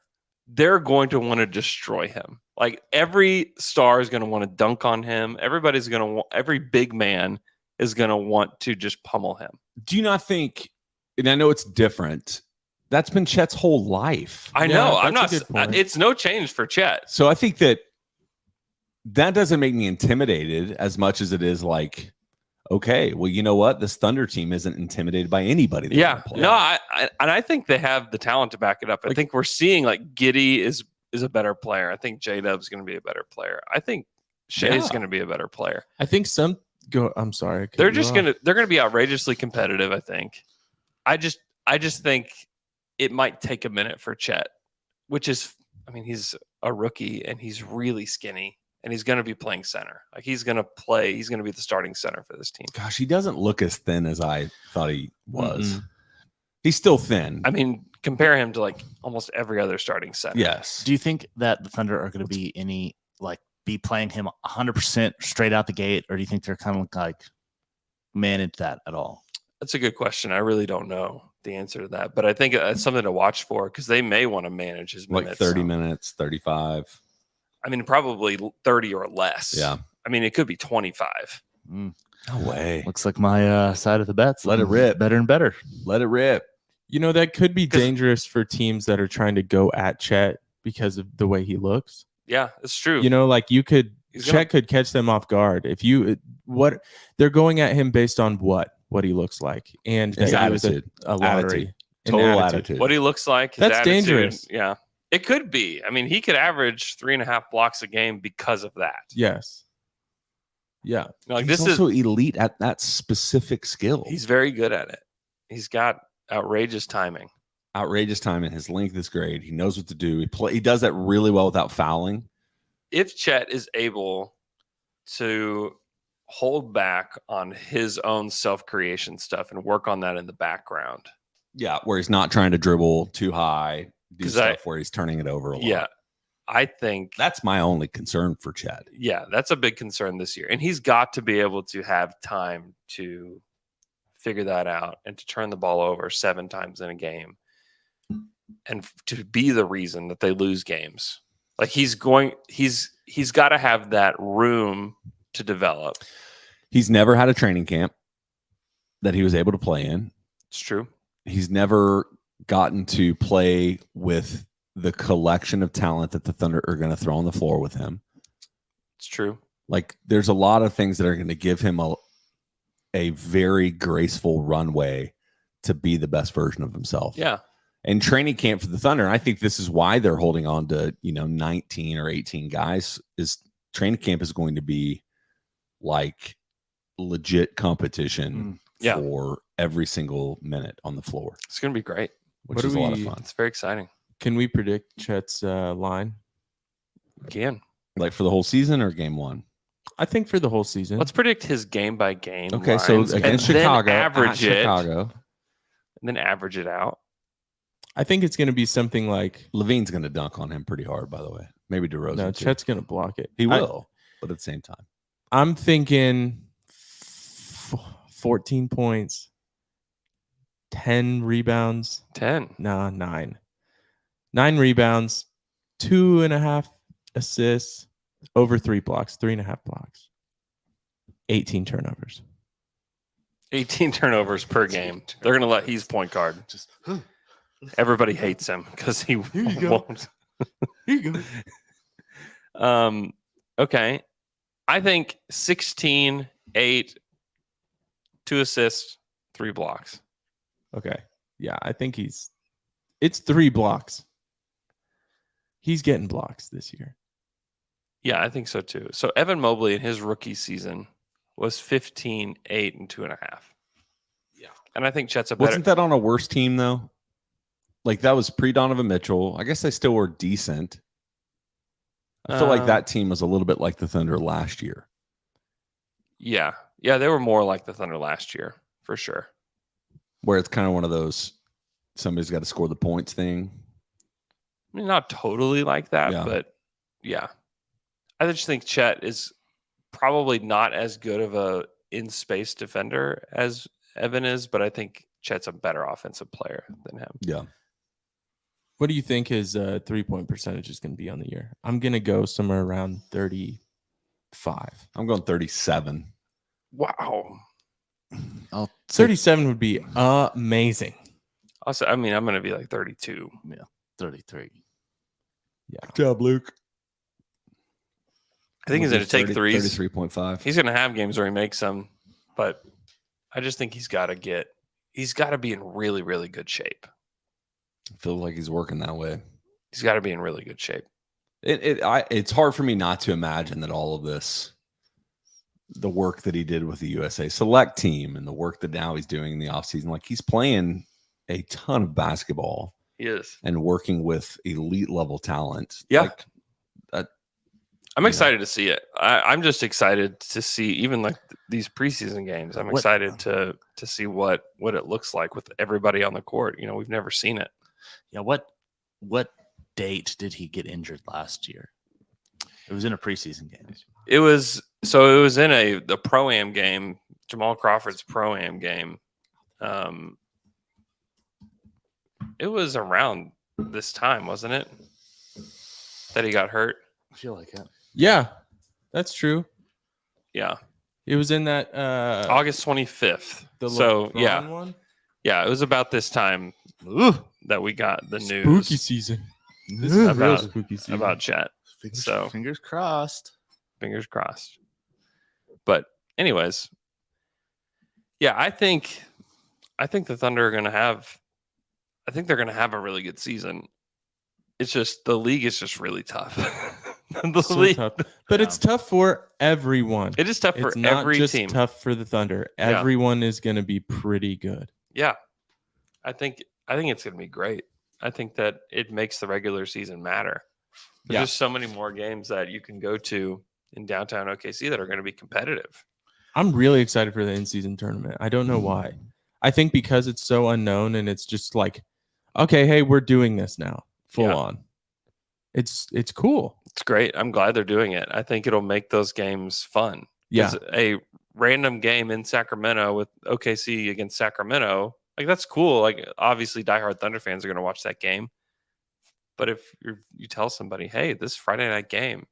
Speaker 6: they're going to want to destroy him. Like every star is going to want to dunk on him. Everybody's going to want, every big man is going to want to just pummel him.
Speaker 9: Do you not think, and I know it's different, that's been Chet's whole life.
Speaker 6: I know. I'm
Speaker 5: that's
Speaker 6: not,
Speaker 5: a good point.
Speaker 6: it's no change for Chet.
Speaker 9: So I think that doesn't make me intimidated as much as it is like, okay, well, you know what? This Thunder team isn't intimidated by anybody.
Speaker 6: No, I think they have the talent to back it up. I think we're seeing like Giddey is a better player. I think J-Dub's going to be a better player. I think Shea's going to be a better player.
Speaker 5: I think I'm sorry.
Speaker 6: They're going to be outrageously competitive. I think. I just think it might take a minute for Chet, which is, I mean, he's a rookie and he's really skinny. And he's going to be playing center. Like he's going to be the starting center for this team.
Speaker 9: Gosh, he doesn't look as thin as I thought he was. He's still thin.
Speaker 6: I mean, compare him to like almost every other starting center.
Speaker 9: Yes.
Speaker 7: Do you think that the Thunder are going to be playing him 100% straight out the gate, or do you think they're kind of like manage that at all?
Speaker 6: That's a good question. I really don't know the answer to that, but I think it's something to watch for because they may want to manage his minutes.
Speaker 9: Like 30 minutes, 35.
Speaker 6: I mean, probably 30 or less.
Speaker 9: Yeah.
Speaker 6: I mean, it could be 25.
Speaker 9: No way.
Speaker 7: Looks like my side of the bets.
Speaker 9: Let it rip.
Speaker 7: Better and better.
Speaker 9: Let it rip.
Speaker 5: You know, that could be dangerous for teams that are trying to go at Chet because of the way he looks.
Speaker 6: Yeah, it's true.
Speaker 5: You know, like Chet could catch them off guard. They're going at him based on what he looks like. And
Speaker 9: His
Speaker 5: that he was
Speaker 9: attitude.
Speaker 5: a lottery.
Speaker 9: Total attitude.
Speaker 6: What he looks like. His
Speaker 5: That's
Speaker 6: attitude,
Speaker 5: dangerous.
Speaker 6: Yeah. It could be. I mean, he could average 3.5 blocks a game because of that.
Speaker 5: Yes. Yeah.
Speaker 6: Like
Speaker 9: He's also elite at that specific skill.
Speaker 6: He's very good at it. He's got outrageous timing.
Speaker 9: Outrageous timing. His length is great. He knows what to do. He does that really well without fouling.
Speaker 6: If Chet is able to hold back on his own self-creation stuff and work on that in the background.
Speaker 9: Yeah, where he's not trying to dribble too high, do stuff where he's turning it over a lot.
Speaker 6: Yeah, I think
Speaker 9: that's my only concern for Chet.
Speaker 6: Yeah, that's a big concern this year. And he's got to be able to have time to figure that out and to turn the ball over 7 times in a game and to be the reason that they lose games. Like he's got to have that room to develop.
Speaker 9: He's never had a training camp that he was able to play in.
Speaker 6: It's true.
Speaker 9: He's never gotten to play with the collection of talent that the Thunder are going to throw on the floor with him.
Speaker 6: It's true.
Speaker 9: Like there's a lot of things that are going to give him a very graceful runway to be the best version of himself.
Speaker 6: Yeah.
Speaker 9: And training camp for the Thunder, and I think this is why they're holding on to, 19 or 18 guys, is training camp is going to be like legit competition for every single minute on the floor.
Speaker 6: It's going to be great.
Speaker 9: Which is a lot of fun.
Speaker 6: It's very exciting.
Speaker 5: Can we predict Chet's line?
Speaker 6: We can.
Speaker 9: Like for the whole season or game 1?
Speaker 5: I think for the whole season.
Speaker 6: Let's predict his game by game.
Speaker 9: Okay, so against Chicago,
Speaker 6: average it,
Speaker 9: Chicago,
Speaker 6: and then average it out.
Speaker 5: I think it's going to be something like
Speaker 9: Levine's going to dunk on him pretty hard. By the way, maybe DeRozan.
Speaker 5: No,
Speaker 9: too.
Speaker 5: Chet's going to block it.
Speaker 9: He will, but at the same time,
Speaker 5: I'm thinking 14 points, 10 rebounds.
Speaker 6: 10.
Speaker 5: No, 9. 9 rebounds, 2.5 assists, over 3 blocks, 3.5 blocks, 18 turnovers.
Speaker 6: 18 turnovers per game. They're going to let he's point guard. Everybody hates him because he won't.
Speaker 5: Here you go.
Speaker 6: Okay. I think 16, 8, 2 assists, 3 blocks.
Speaker 5: Okay. Yeah, I think it's 3 blocks. He's getting blocks this year.
Speaker 6: Yeah, I think so too. So Evan Mobley in his rookie season was 15, 8, and 2.5. Yeah. And I think Chet's a better.
Speaker 9: Wasn't that on a worse team though? Like that was pre-Donovan Mitchell. I guess they still were decent. I feel like that team was a little bit like the Thunder last year.
Speaker 6: Yeah. Yeah, they were more like the Thunder last year for sure.
Speaker 9: Where it's kind of one of those somebody's got to score the points thing.
Speaker 6: I mean, not totally like that,
Speaker 9: Yeah.
Speaker 6: but yeah. I just think Chet is probably not as good of a in-space defender as Evan is, but I think Chet's a better offensive player than him.
Speaker 9: Yeah.
Speaker 5: What do you think his 3-point percentage is going to be on the year? I'm going to go somewhere around 35.
Speaker 9: I'm going 37.
Speaker 6: Wow.
Speaker 5: 37 would be amazing.
Speaker 6: Also, I mean, I'm going to be like 32.
Speaker 7: 33.
Speaker 5: Yeah.
Speaker 9: Good job, Luke.
Speaker 6: I think he's going to take threes.
Speaker 9: 33.5.
Speaker 6: He's going to have games where he makes them, but I just think he's got to be in really, really good shape.
Speaker 9: I feel like he's working that way.
Speaker 6: He's got to be in really good shape.
Speaker 9: It's hard for me not to imagine that all of this, the work that he did with the USA select team and the work that now he's doing in the offseason, like he's playing a ton of basketball.
Speaker 6: He is.
Speaker 9: And working with elite level talent.
Speaker 6: Yeah.
Speaker 9: Like,
Speaker 6: I'm excited to see it. I'm just excited to see even like these preseason games. I'm excited to see what it looks like with everybody on the court. You know, we've never seen it.
Speaker 7: Yeah. What date did he get injured last year? It was in a preseason game.
Speaker 6: It was in the Pro-Am game, Jamal Crawford's Pro-Am game. It was around this time, wasn't it? That he got hurt.
Speaker 7: I feel like it.
Speaker 5: Yeah, that's true.
Speaker 6: Yeah.
Speaker 5: It was in that
Speaker 6: August 25th.
Speaker 5: The
Speaker 6: So
Speaker 5: LeBron
Speaker 6: yeah.
Speaker 5: one?
Speaker 6: Yeah, it was about this time that we got the news
Speaker 5: Spooky season. This is real spooky season.
Speaker 6: about Chet. So
Speaker 7: Fingers crossed.
Speaker 6: fingers crossed. But anyways, yeah, I think the Thunder are going to have. I think they're going to have a really good season. It's just the league is just really tough.
Speaker 5: Tough. But it's tough for everyone.
Speaker 6: It is tough for
Speaker 5: It's not
Speaker 6: every
Speaker 5: just
Speaker 6: team.
Speaker 5: tough for the Thunder.
Speaker 6: Yeah.
Speaker 5: Everyone is going to be pretty good.
Speaker 6: Yeah, I think it's going to be great. I think that it makes the regular season matter. There's just so many more games that you can go to in downtown OKC that are going to be competitive.
Speaker 5: I'm really excited for the in-season tournament. I don't know why. I think because it's so unknown and it's just like, okay, hey, we're doing this now, full on. It's cool.
Speaker 6: It's great. I'm glad they're doing it. I think it'll make those games fun.
Speaker 5: Yeah.
Speaker 6: A random game in Sacramento with OKC against Sacramento, like that's cool. Like obviously diehard Thunder fans are going to watch that game. But if you tell somebody, hey, this Friday night game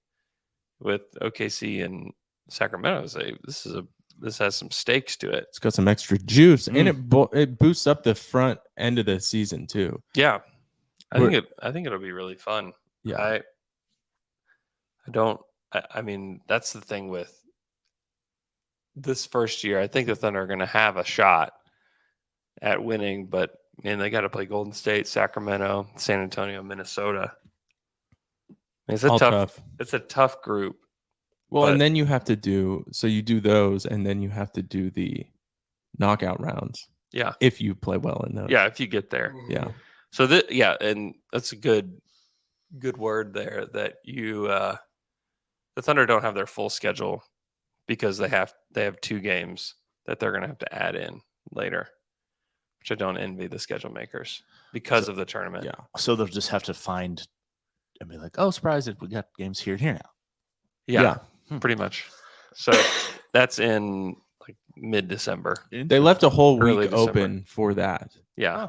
Speaker 6: with OKC and Sacramento, say this has some stakes to it.
Speaker 5: It's got some extra juice and it boosts up the front end of the season too.
Speaker 6: Yeah. I think it'll be really fun.
Speaker 5: Yeah.
Speaker 6: I mean, that's the thing with this first year. I think the Thunder are going to have a shot at winning, but man, they got to play Golden State, Sacramento, San Antonio, Minnesota. It's a tough. It's a tough group.
Speaker 5: Well, and then you have to do those, and then you have to do the knockout rounds.
Speaker 6: Yeah,
Speaker 5: if you play well in those.
Speaker 6: Yeah, if you get there.
Speaker 5: Yeah.
Speaker 6: So and that's a good word there. That the Thunder don't have their full schedule because they have 2 games that they're going to have to add in later, which I don't envy the schedule makers because of the tournament.
Speaker 5: Yeah.
Speaker 7: So they'll just have to find and be like, oh, surprise! If we got games here and here now.
Speaker 6: Yeah. Pretty much. So that's in like mid-December.
Speaker 5: They left a whole
Speaker 6: Early
Speaker 5: week
Speaker 6: December.
Speaker 5: open for that.
Speaker 6: Yeah.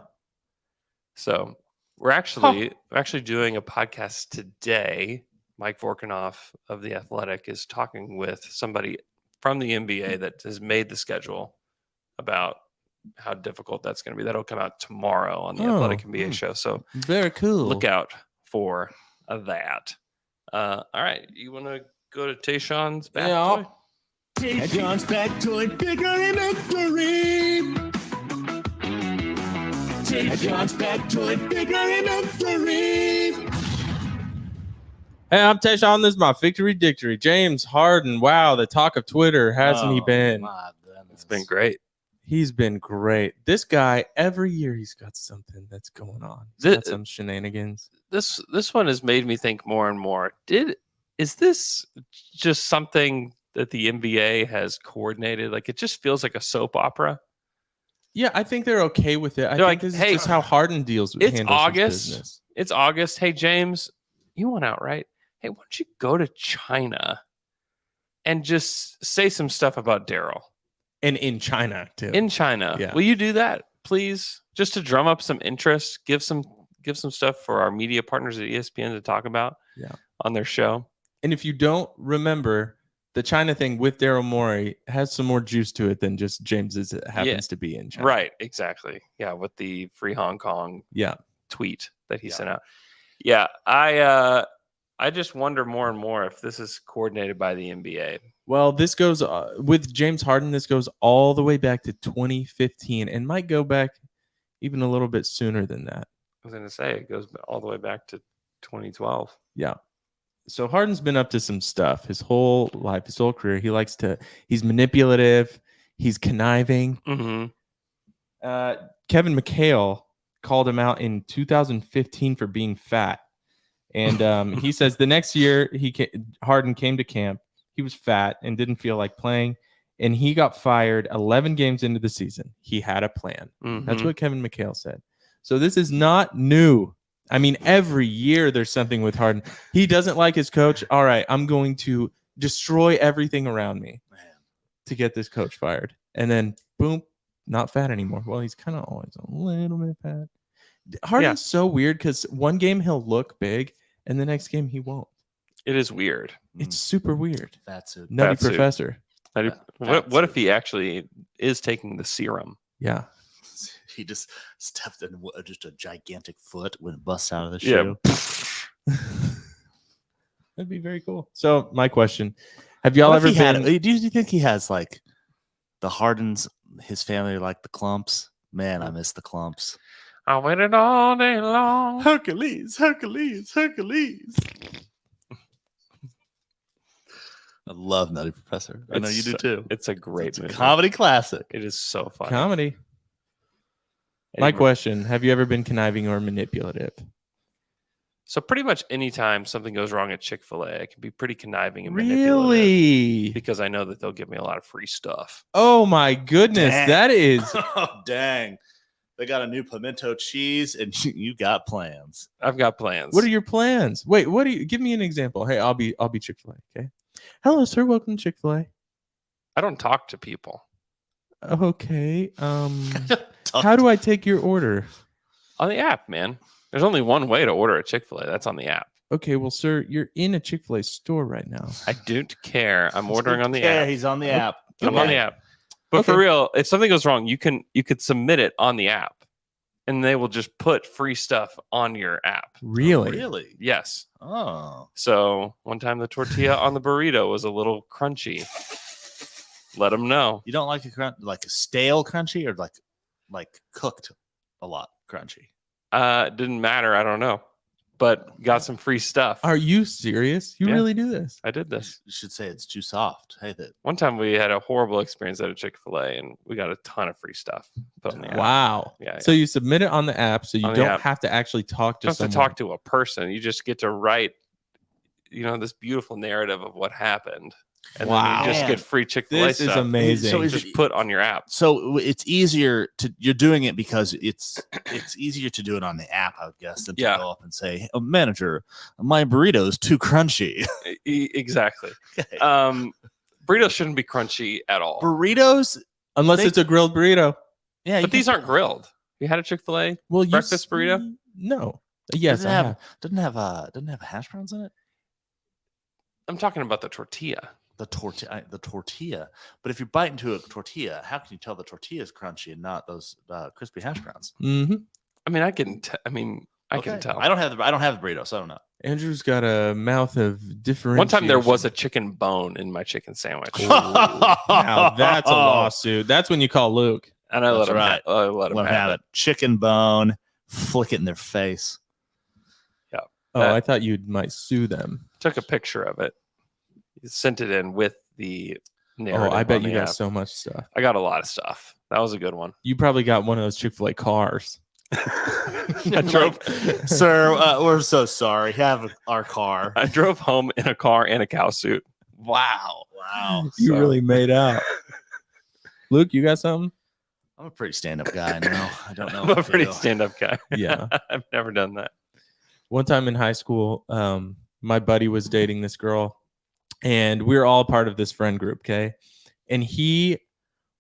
Speaker 6: So we're actually doing a podcast today. Mike Vorkanoff of The Athletic is talking with somebody from the NBA that has made the schedule about how difficult that's going to be. That'll come out tomorrow on the Athletic NBA show. So
Speaker 5: very cool.
Speaker 6: Look out for that. All right. You want to go to Tayshawn's back toy?
Speaker 8: Tayshawn's back toy figure victory. Tayshawn's back toy figure victory.
Speaker 5: Hey, I'm Tayshawn. This is my victory. James Harden. Wow, the talk of Twitter, hasn't he been?
Speaker 6: It's been great.
Speaker 5: He's been great. This guy, every year he's got something that's going on. He's got some shenanigans.
Speaker 6: This one has made me think more and more. Is this just something that the NBA has coordinated? Like it just feels like a soap opera.
Speaker 5: Yeah, I think they're okay with it. I
Speaker 6: They're
Speaker 5: think
Speaker 6: like,
Speaker 5: this is
Speaker 6: hey,
Speaker 5: just how Harden deals with
Speaker 6: it's
Speaker 5: handles his
Speaker 6: August.
Speaker 5: business.
Speaker 6: It's August. Hey, James, you went out, right? Hey, why don't you go to China and just say some stuff about Daryl
Speaker 5: And in China too.
Speaker 6: in China?
Speaker 5: Yeah.
Speaker 6: Will you do that, please? Just to drum up some interest, give some stuff for our media partners at ESPN to talk about on their show.
Speaker 5: And if you don't remember, the China thing with Daryl Morey has some more juice to it than just James's happens to be in China.
Speaker 6: Right, exactly. Yeah, with the Free Hong Kong tweet that he sent out. Yeah, I just wonder more and more if this is coordinated by the NBA.
Speaker 5: Well, this goes with James Harden. This goes all the way back to 2015 and might go back even a little bit sooner than that.
Speaker 6: I was going to say it goes all the way back to 2012.
Speaker 5: Yeah. So Harden's been up to some stuff his whole life, his whole career. He's manipulative. He's conniving.
Speaker 6: Mm-hmm.
Speaker 5: Kevin McHale called him out in 2015 for being fat. And he says the next year Harden came to camp. He was fat and didn't feel like playing. And he got fired 11 games into the season. He had a plan.
Speaker 6: Mm-hmm.
Speaker 5: That's what Kevin McHale said. So this is not new. I mean, every year there's something with Harden. He doesn't like his coach. All right, I'm going to destroy everything around me to get this coach fired. And then, boom, not fat anymore. Well, he's kind of always a little bit fat. Harden's so weird because one game he'll look big, and the next game he won't.
Speaker 6: It is weird.
Speaker 5: It's super weird.
Speaker 7: Fat suit.
Speaker 5: Nutty
Speaker 6: Fat suit.
Speaker 5: Professor.
Speaker 6: What if he actually is taking the serum?
Speaker 5: Yeah.
Speaker 7: He just stepped in just a gigantic foot when it busts out of the shoe.
Speaker 5: That'd be very cool. So my question, have y'all ever been...
Speaker 7: do you think he has like the Hardens, his family like the Clumps? Man, I miss the Clumps.
Speaker 6: I waited all day long.
Speaker 7: Hercules, Hercules, Hercules. I love Nutty Professor. I know you do too.
Speaker 6: It's a great movie.
Speaker 7: Comedy classic.
Speaker 6: It is so funny.
Speaker 5: Comedy. My question, have you ever been conniving or manipulative?
Speaker 6: So pretty much anytime something goes wrong at Chick-fil-A, I can be pretty conniving and manipulative.
Speaker 5: Really?
Speaker 6: Because I know that they'll give me a lot of free stuff.
Speaker 5: Oh my goodness.
Speaker 7: Dang.
Speaker 5: That is...
Speaker 7: Oh, dang. They got a new pimento cheese and you got plans.
Speaker 6: I've got plans.
Speaker 5: What are your plans? Wait, what do you... Give me an example. Hey, I'll be Chick-fil-A, okay? Hello, sir. Welcome to Chick-fil-A.
Speaker 6: I don't talk to people.
Speaker 5: Okay. How do I take your order?
Speaker 6: On the app, man. There's only one way to order a Chick-fil-A. That's on the app.
Speaker 5: Okay, well, sir, you're in a Chick-fil-A store right now.
Speaker 6: I don't care. I'm ordering on the app.
Speaker 7: He's on the app.
Speaker 6: I'm on the app. But for real, if something goes wrong, you could submit it on the app, and they will just put free stuff on your app.
Speaker 5: Really?
Speaker 7: Really?
Speaker 6: Yes.
Speaker 7: Oh.
Speaker 6: So one time the tortilla on the burrito was a little crunchy. Let them know.
Speaker 7: You don't like like a stale crunchy or like cooked a lot crunchy?
Speaker 6: Didn't matter. I don't know. But got some free stuff.
Speaker 5: Are you serious? You really do this?
Speaker 6: I did this.
Speaker 7: You should say it's too soft. Hey,
Speaker 6: one time we had a horrible experience at a Chick-fil-A and we got a ton of free stuff put on the app.
Speaker 5: Wow.
Speaker 6: Yeah.
Speaker 5: So you submit it on the app, so you
Speaker 6: On the
Speaker 5: don't
Speaker 6: app.
Speaker 5: have to actually talk to
Speaker 6: You don't
Speaker 5: someone.
Speaker 6: have to talk to a person. You just get to write, this beautiful narrative of what happened. And then you just get free Chick-fil-A
Speaker 5: This
Speaker 6: stuff.
Speaker 5: is amazing.
Speaker 7: So
Speaker 6: just put on your app.
Speaker 7: So it's easier you're doing it because it's easier to do it on the app, I would guess, than to go up and say, oh, manager, my burrito is too crunchy.
Speaker 6: Exactly. Burritos shouldn't be crunchy at all.
Speaker 7: Burritos,
Speaker 5: unless it's a grilled burrito.
Speaker 7: Yeah,
Speaker 6: but these aren't grilled. You had a Chick-fil-A breakfast burrito?
Speaker 5: No. Yes,
Speaker 7: doesn't have hash browns in it.
Speaker 6: I'm talking about the tortilla.
Speaker 7: The tortilla. But if you bite into a tortilla, how can you tell the tortilla is crunchy and not those crispy hash browns?
Speaker 5: Mm-hmm.
Speaker 6: I mean, I can tell. I can tell.
Speaker 7: I don't have the burrito, so I don't know.
Speaker 5: Andrew's got a mouth of different.
Speaker 6: One time there was a chicken bone in my chicken sandwich.
Speaker 5: Now that's a lawsuit. That's when you call Luke.
Speaker 6: And I let him
Speaker 7: have it. Chicken bone, flick it in their face.
Speaker 6: Yeah.
Speaker 5: Oh, I thought you might sue them.
Speaker 6: Took a picture of it. Sent it in with the narrative.
Speaker 5: Oh, I bet
Speaker 6: on
Speaker 5: you
Speaker 6: the
Speaker 5: got
Speaker 6: app.
Speaker 5: so much stuff.
Speaker 6: I got a lot of stuff. That was a good one.
Speaker 5: You probably got one of those Chick-fil-A cars.
Speaker 6: I drove,
Speaker 7: sir. We're so sorry. Have our car.
Speaker 6: I drove home in a car and a cow suit.
Speaker 7: Wow.
Speaker 5: You really made out. Luke, you got something?
Speaker 7: I'm a pretty stand-up guy now. I don't know.
Speaker 6: I'm a
Speaker 7: what to
Speaker 6: pretty
Speaker 7: do.
Speaker 6: stand-up guy.
Speaker 5: Yeah.
Speaker 6: I've never done that.
Speaker 5: One time in high school, my buddy was dating this girl, and we were all part of this friend group. Okay. And he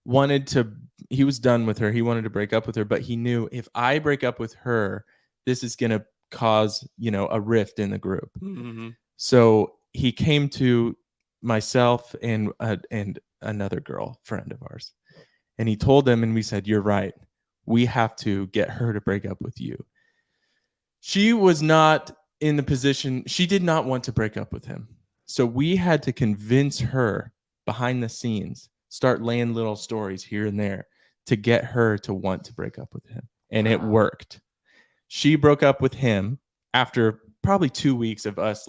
Speaker 5: was done with her. He wanted to break up with her, but he knew if I break up with her, this is going to cause, a rift in the group.
Speaker 6: Mm-hmm.
Speaker 5: So he came to myself and another girl friend of ours, and he told them, and we said, "You're right. We have to get her to break up with you." She was not in the position. She did not want to break up with him. So we had to convince her behind the scenes, start laying little stories here and there to get her to want to break up with him. And it worked. She broke up with him after probably 2 weeks of us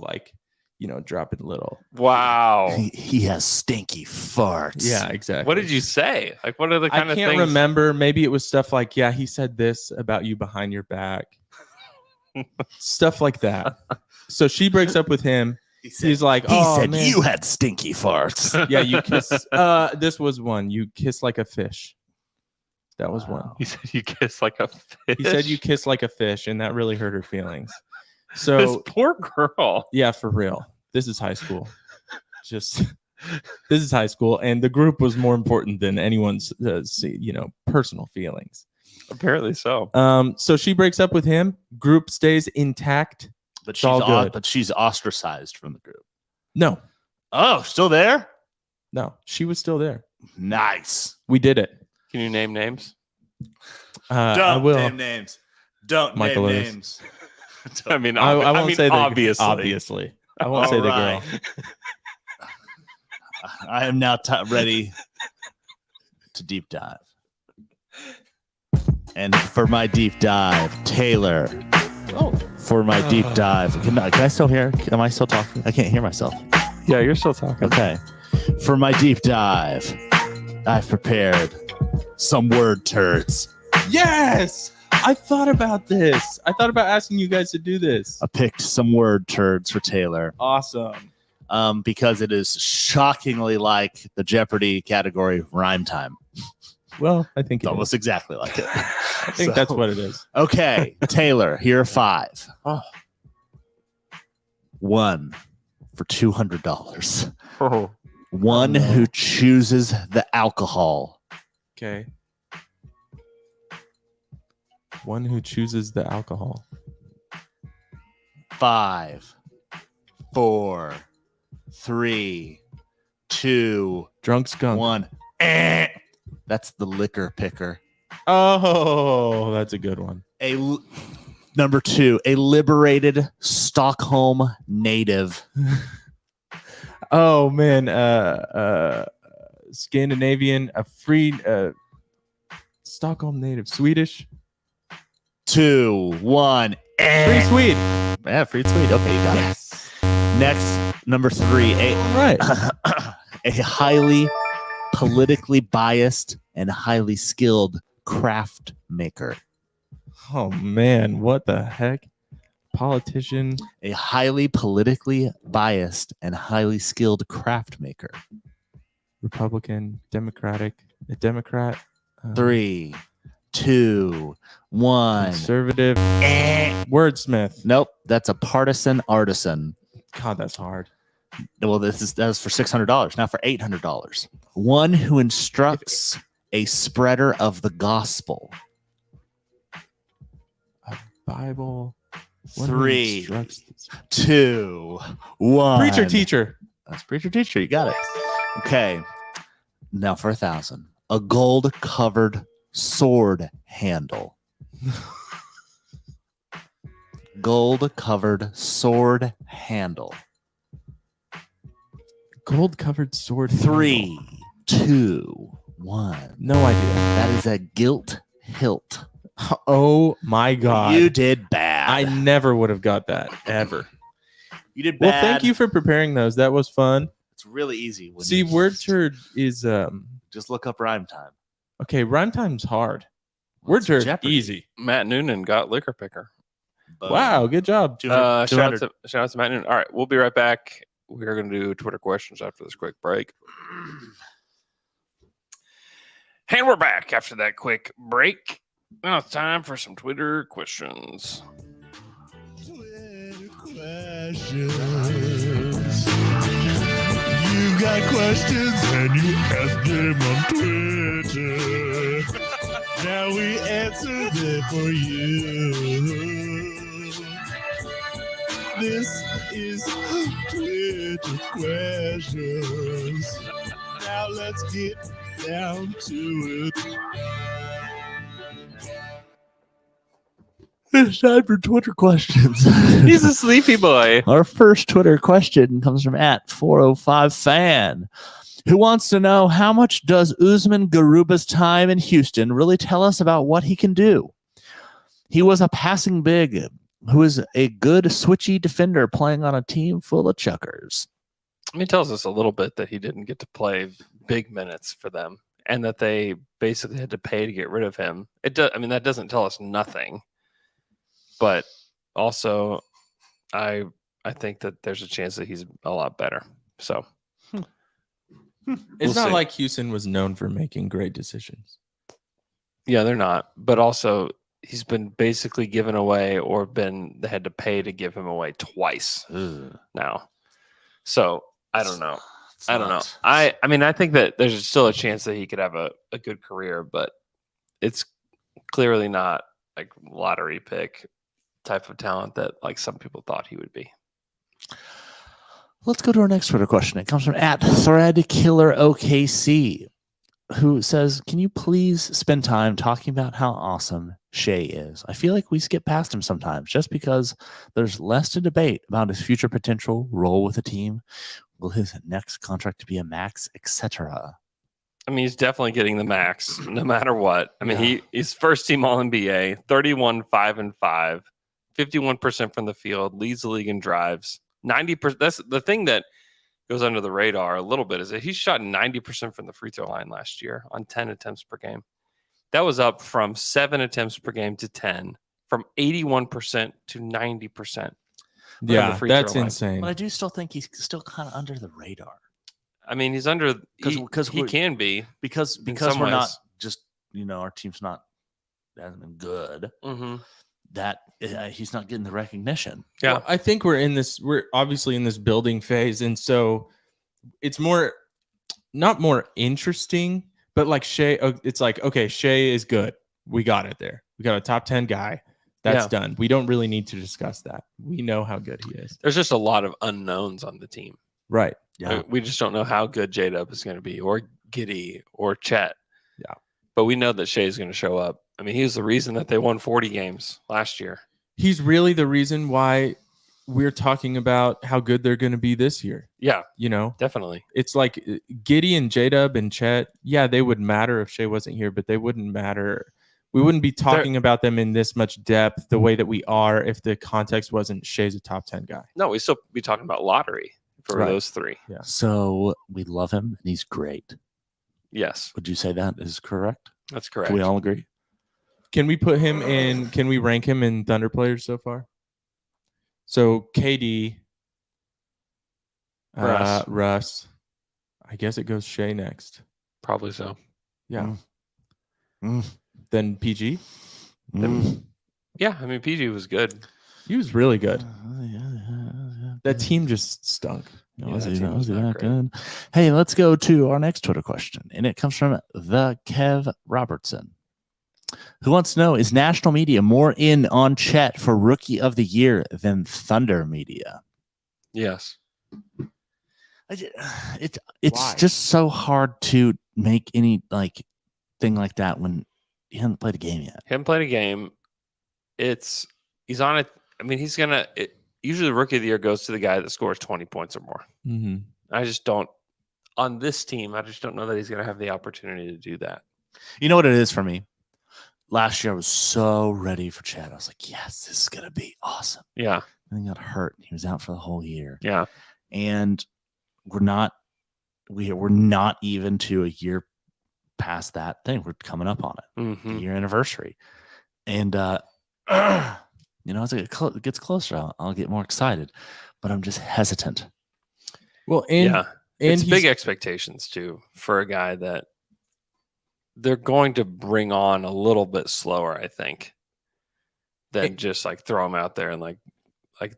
Speaker 5: dropping little.
Speaker 6: Wow.
Speaker 7: He has stinky farts.
Speaker 5: Yeah, exactly.
Speaker 6: What did you say? Like, what are the kind
Speaker 5: I
Speaker 6: of
Speaker 5: can't
Speaker 6: things?
Speaker 5: remember. Maybe it was stuff like, yeah, he said this about you behind your back. Stuff like that. So she breaks up with him. He's like, oh,
Speaker 7: he said
Speaker 5: man.
Speaker 7: you had stinky farts.
Speaker 5: Yeah, you kiss. This was one. You kiss like a fish. That was one.
Speaker 6: He said you kiss like a fish.
Speaker 5: He said you kiss like a fish, and that really hurt her feelings.
Speaker 6: This
Speaker 5: So
Speaker 6: poor girl.
Speaker 5: yeah, for real. This is high school. This is high school, and the group was more important than anyone's, personal feelings.
Speaker 6: Apparently so.
Speaker 5: So she breaks up with him. Group stays intact.
Speaker 7: But
Speaker 5: It's all good.
Speaker 7: but she's ostracized from the group.
Speaker 5: No,
Speaker 7: Oh, still there?
Speaker 5: no, she was still there.
Speaker 7: Nice.
Speaker 5: We did it.
Speaker 6: Can you name names?
Speaker 5: I will.
Speaker 7: name names. Don't
Speaker 5: Michael
Speaker 7: name
Speaker 5: is.
Speaker 7: names.
Speaker 6: I mean,
Speaker 5: I won't say the
Speaker 6: obviously.
Speaker 5: Obviously, I won't say the girl.
Speaker 7: Alright. I am now ready to deep dive. And for my deep dive, Taylor.
Speaker 5: Oh,
Speaker 7: For my deep dive, can I still hear? Am I still talking? I can't hear myself.
Speaker 6: Yeah, you're still talking.
Speaker 7: Okay. For my deep dive, I've prepared some word turds.
Speaker 5: yes! I thought about this. I thought about asking you guys to do this.
Speaker 7: I picked some word turds for Taylor.
Speaker 5: Awesome.
Speaker 7: Because it is shockingly like the Jeopardy category rhyme time.
Speaker 5: Well, I think
Speaker 7: It's almost exactly like it.
Speaker 5: I think that's what it is.
Speaker 7: Okay, Taylor, here are 5.
Speaker 5: Oh.
Speaker 7: 1 for $200.
Speaker 6: Oh.
Speaker 7: One who chooses the alcohol.
Speaker 5: Okay. One who chooses the alcohol.
Speaker 7: 5, 4, 3, 2,
Speaker 5: Drunk skunk.
Speaker 7: 1. That's the liquor picker.
Speaker 5: Oh, that's a good one.
Speaker 7: Number 2, a liberated Stockholm native.
Speaker 5: Oh man, Scandinavian, a free Stockholm native, Swedish.
Speaker 7: 2, 1.
Speaker 5: Free Swede.
Speaker 7: Yeah, free Swede. Okay, you got it. Next, number 3,
Speaker 5: Right.
Speaker 7: a highly politically biased and highly skilled craft maker.
Speaker 5: Oh man, what the heck? Politician.
Speaker 7: A highly politically biased and highly skilled craft maker.
Speaker 5: Republican, Democratic, a Democrat.
Speaker 7: 3, 2, 1.
Speaker 5: Conservative. Wordsmith.
Speaker 7: Nope, that's a partisan artisan.
Speaker 5: God, that's hard.
Speaker 7: Well, that was for $600. Now for $800. One who instructs a spreader of the gospel.
Speaker 5: A Bible. One who
Speaker 7: 3,
Speaker 5: instructs-
Speaker 7: 2, 1.
Speaker 5: Preacher, teacher.
Speaker 7: That's preacher, teacher. You got it. Okay. Now for 1,000. A gold-covered sword handle. Gold-covered sword handle.
Speaker 5: Gold-covered sword.
Speaker 7: 3, 2, 1.
Speaker 5: No idea.
Speaker 7: That is a gilt hilt.
Speaker 5: Oh my God.
Speaker 7: You did bad.
Speaker 5: I never would have got that ever.
Speaker 7: You did bad.
Speaker 5: Well, thank you for preparing those. That was fun.
Speaker 7: It's really easy. When
Speaker 5: See,
Speaker 7: you
Speaker 5: word turd is
Speaker 7: just look up rhyme time.
Speaker 5: okay. Rhyme time's hard.
Speaker 7: Well,
Speaker 5: Word
Speaker 7: it's
Speaker 5: turd
Speaker 7: Jeopardy.
Speaker 5: easy.
Speaker 6: Matt Noonan got liquor picker.
Speaker 7: Boom.
Speaker 5: Wow, good job.
Speaker 7: 200.
Speaker 6: Shout out to Matt Noonan. All right, we'll be right back. We're going to do Twitter questions after this quick break. And we're back after that quick break. Now it's time for some Twitter questions.
Speaker 7: Twitter questions. You got questions and you ask them on Twitter. Now we answer them for you. This is Twitter questions. Now let's get down to it. It's time for Twitter questions.
Speaker 6: He's a sleepy boy.
Speaker 7: Our first Twitter question comes from @405fan, who wants to know, how much does Usman Garuba's time in Houston really tell us about what he can do? He was a passing big who is a good switchy defender playing on a team full of chuckers.
Speaker 6: I mean, it tells us a little bit that he didn't get to play big minutes for them and that they basically had to pay to get rid of him. I mean, that doesn't tell us nothing. But also, I think that there's a chance that he's a lot better. So
Speaker 5: It's
Speaker 6: We'll
Speaker 5: not
Speaker 6: see.
Speaker 5: like Houston was known for making great decisions.
Speaker 6: yeah, they're not. But also, he's been basically given away, or they had to pay to give him away twice now. So I don't know. I don't know. I mean, I think that there's still a chance that he could have a good career, but it's clearly not like lottery pick type of talent that like some people thought he would be.
Speaker 7: Let's go to our next Twitter question. It comes from @ThreadKillerOKC, who says, can you please spend time talking about how awesome Shea is? I feel like we skip past him sometimes just because there's less to debate about his future potential role with the team. Will his next contract be a max, etc.?
Speaker 6: I mean, he's definitely getting the max no matter what. I mean, he's first team All NBA, 31, 5 and 5, 51% from the field, leads the league in drives, 90%. That's the thing that goes under the radar a little bit, is that he shot 90% from the free throw line last year on 10 attempts per game. That was up from 7 attempts per game to 10, from 81% to 90%.
Speaker 5: Yeah, that's insane.
Speaker 7: But I do still think he's still kind of under the radar.
Speaker 6: I mean, he's under because he can be
Speaker 7: because
Speaker 6: some
Speaker 7: we're not
Speaker 6: ways.
Speaker 7: just, our team's not hasn't been good.
Speaker 6: Mm-hmm.
Speaker 7: That he's not getting the recognition.
Speaker 6: Yeah,
Speaker 5: Well, I think we're obviously in this building phase, and so it's not more interesting, but like Shea, it's like, okay, Shea is good. We got it there. We got a top 10 guy. That's done. We don't really need to discuss that. We know how good he is.
Speaker 6: There's just a lot of unknowns on the team.
Speaker 5: Right.
Speaker 7: Yeah.
Speaker 6: We just don't know how good J-Dub is going to be, or Giddy, or Chet.
Speaker 5: Yeah.
Speaker 6: But we know that Shea is going to show up. I mean, he was the reason that they won 40 games last year.
Speaker 5: He's really the reason why we're talking about how good they're going to be this year.
Speaker 6: Yeah,
Speaker 5: Definitely.
Speaker 6: definitely.
Speaker 5: It's like Giddy and J-Dub and Chet. Yeah, they would matter if Shea wasn't here, but they wouldn't matter. We wouldn't be talking about them in this much depth the way that we are if the context wasn't Shea's a top 10 guy.
Speaker 6: No, we still be talking about lottery for those three.
Speaker 5: Yeah.
Speaker 7: So we love him and he's great.
Speaker 6: Yes,
Speaker 7: Would you say that is correct?
Speaker 6: that's correct.
Speaker 7: Can we all agree?
Speaker 5: Can we rank him in Thunder players so far? So KD, Russ. I guess it goes Shea next.
Speaker 6: Probably so.
Speaker 5: Yeah. Then PG.
Speaker 6: Yeah, I mean, PG was good.
Speaker 5: He was really good.
Speaker 7: Yeah.
Speaker 5: That team just stunk.
Speaker 7: Was
Speaker 6: that team was
Speaker 7: he
Speaker 6: not
Speaker 7: that
Speaker 6: great.
Speaker 7: good? Hey, let's go to our next Twitter question. And it comes from the Kev Robertson, who wants to know, is national media more in on Chet for rookie of the year than Thunder media?
Speaker 6: Yes.
Speaker 7: It's
Speaker 5: Why?
Speaker 7: just so hard to make any thing like that when he hasn't played a game yet.
Speaker 6: Haven't played a game. He's on it. I mean, usually rookie of the year goes to the guy that scores 20 points or more.
Speaker 5: Mm-hmm.
Speaker 6: I just don't, on this team, I just don't know that he's going to have the opportunity to do that.
Speaker 7: You know what it is for me? Last year I was so ready for Chad. I was like, yes, this is going to be awesome.
Speaker 6: Yeah.
Speaker 7: And he got hurt. He was out for the whole year.
Speaker 6: Yeah.
Speaker 7: And we're not even to a year past that thing. We're coming up on it.
Speaker 6: Mm-hmm.
Speaker 7: The year anniversary. And as it gets closer, I'll get more excited, but I'm just hesitant.
Speaker 5: Well, and
Speaker 6: It's big expectations too for a guy that they're going to bring on a little bit slower, I think, than just like throw him out there and like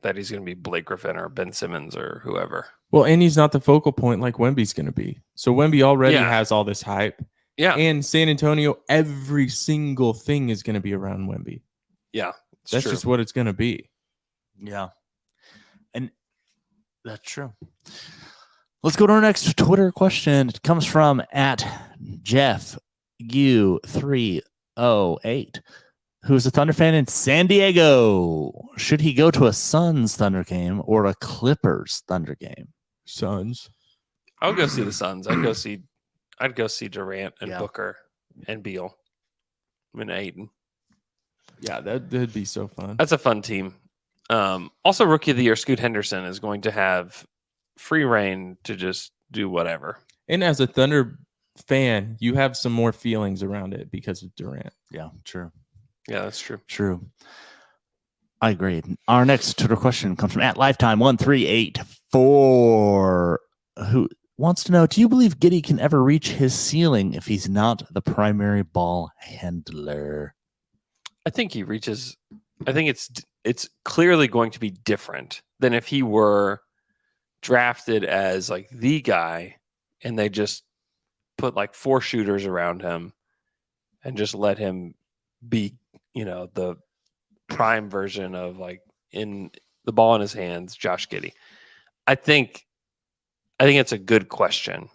Speaker 6: that he's going to be Blake Griffin or Ben Simmons or whoever.
Speaker 5: Well, and he's not the focal point like Wemby's going to be. So Wemby already has all this hype.
Speaker 6: Yeah.
Speaker 5: And San Antonio, every single thing is going to be around Wemby.
Speaker 6: Yeah.
Speaker 5: That's
Speaker 6: true.
Speaker 5: just what it's going to be.
Speaker 7: Yeah. And that's true. Let's go to our next Twitter question. It comes from @JeffU308, who's a Thunder fan in San Diego. Should he go to a Suns Thunder game or a Clippers Thunder game?
Speaker 5: Suns.
Speaker 6: I would go see the Suns. I'd go see Durant and Booker and Beal and Ayton.
Speaker 5: Yeah, that'd be so fun.
Speaker 6: That's a fun team. Also, Rookie of the Year, Scoot Henderson is going to have free reign to just do whatever.
Speaker 5: And as a Thunder fan, you have some more feelings around it because of Durant.
Speaker 7: Yeah, true.
Speaker 6: Yeah, that's true.
Speaker 7: True. I agree. Our next Twitter question comes from @Lifetime1384, who wants to know, do you believe Giddey can ever reach his ceiling if he's not the primary ball handler?
Speaker 6: I think he reaches. I think it's clearly going to be different than if he were drafted as like the guy and they just put like 4 shooters around him and just let him be, the prime version of like in the ball in his hands, Josh Giddey. I think it's a good question.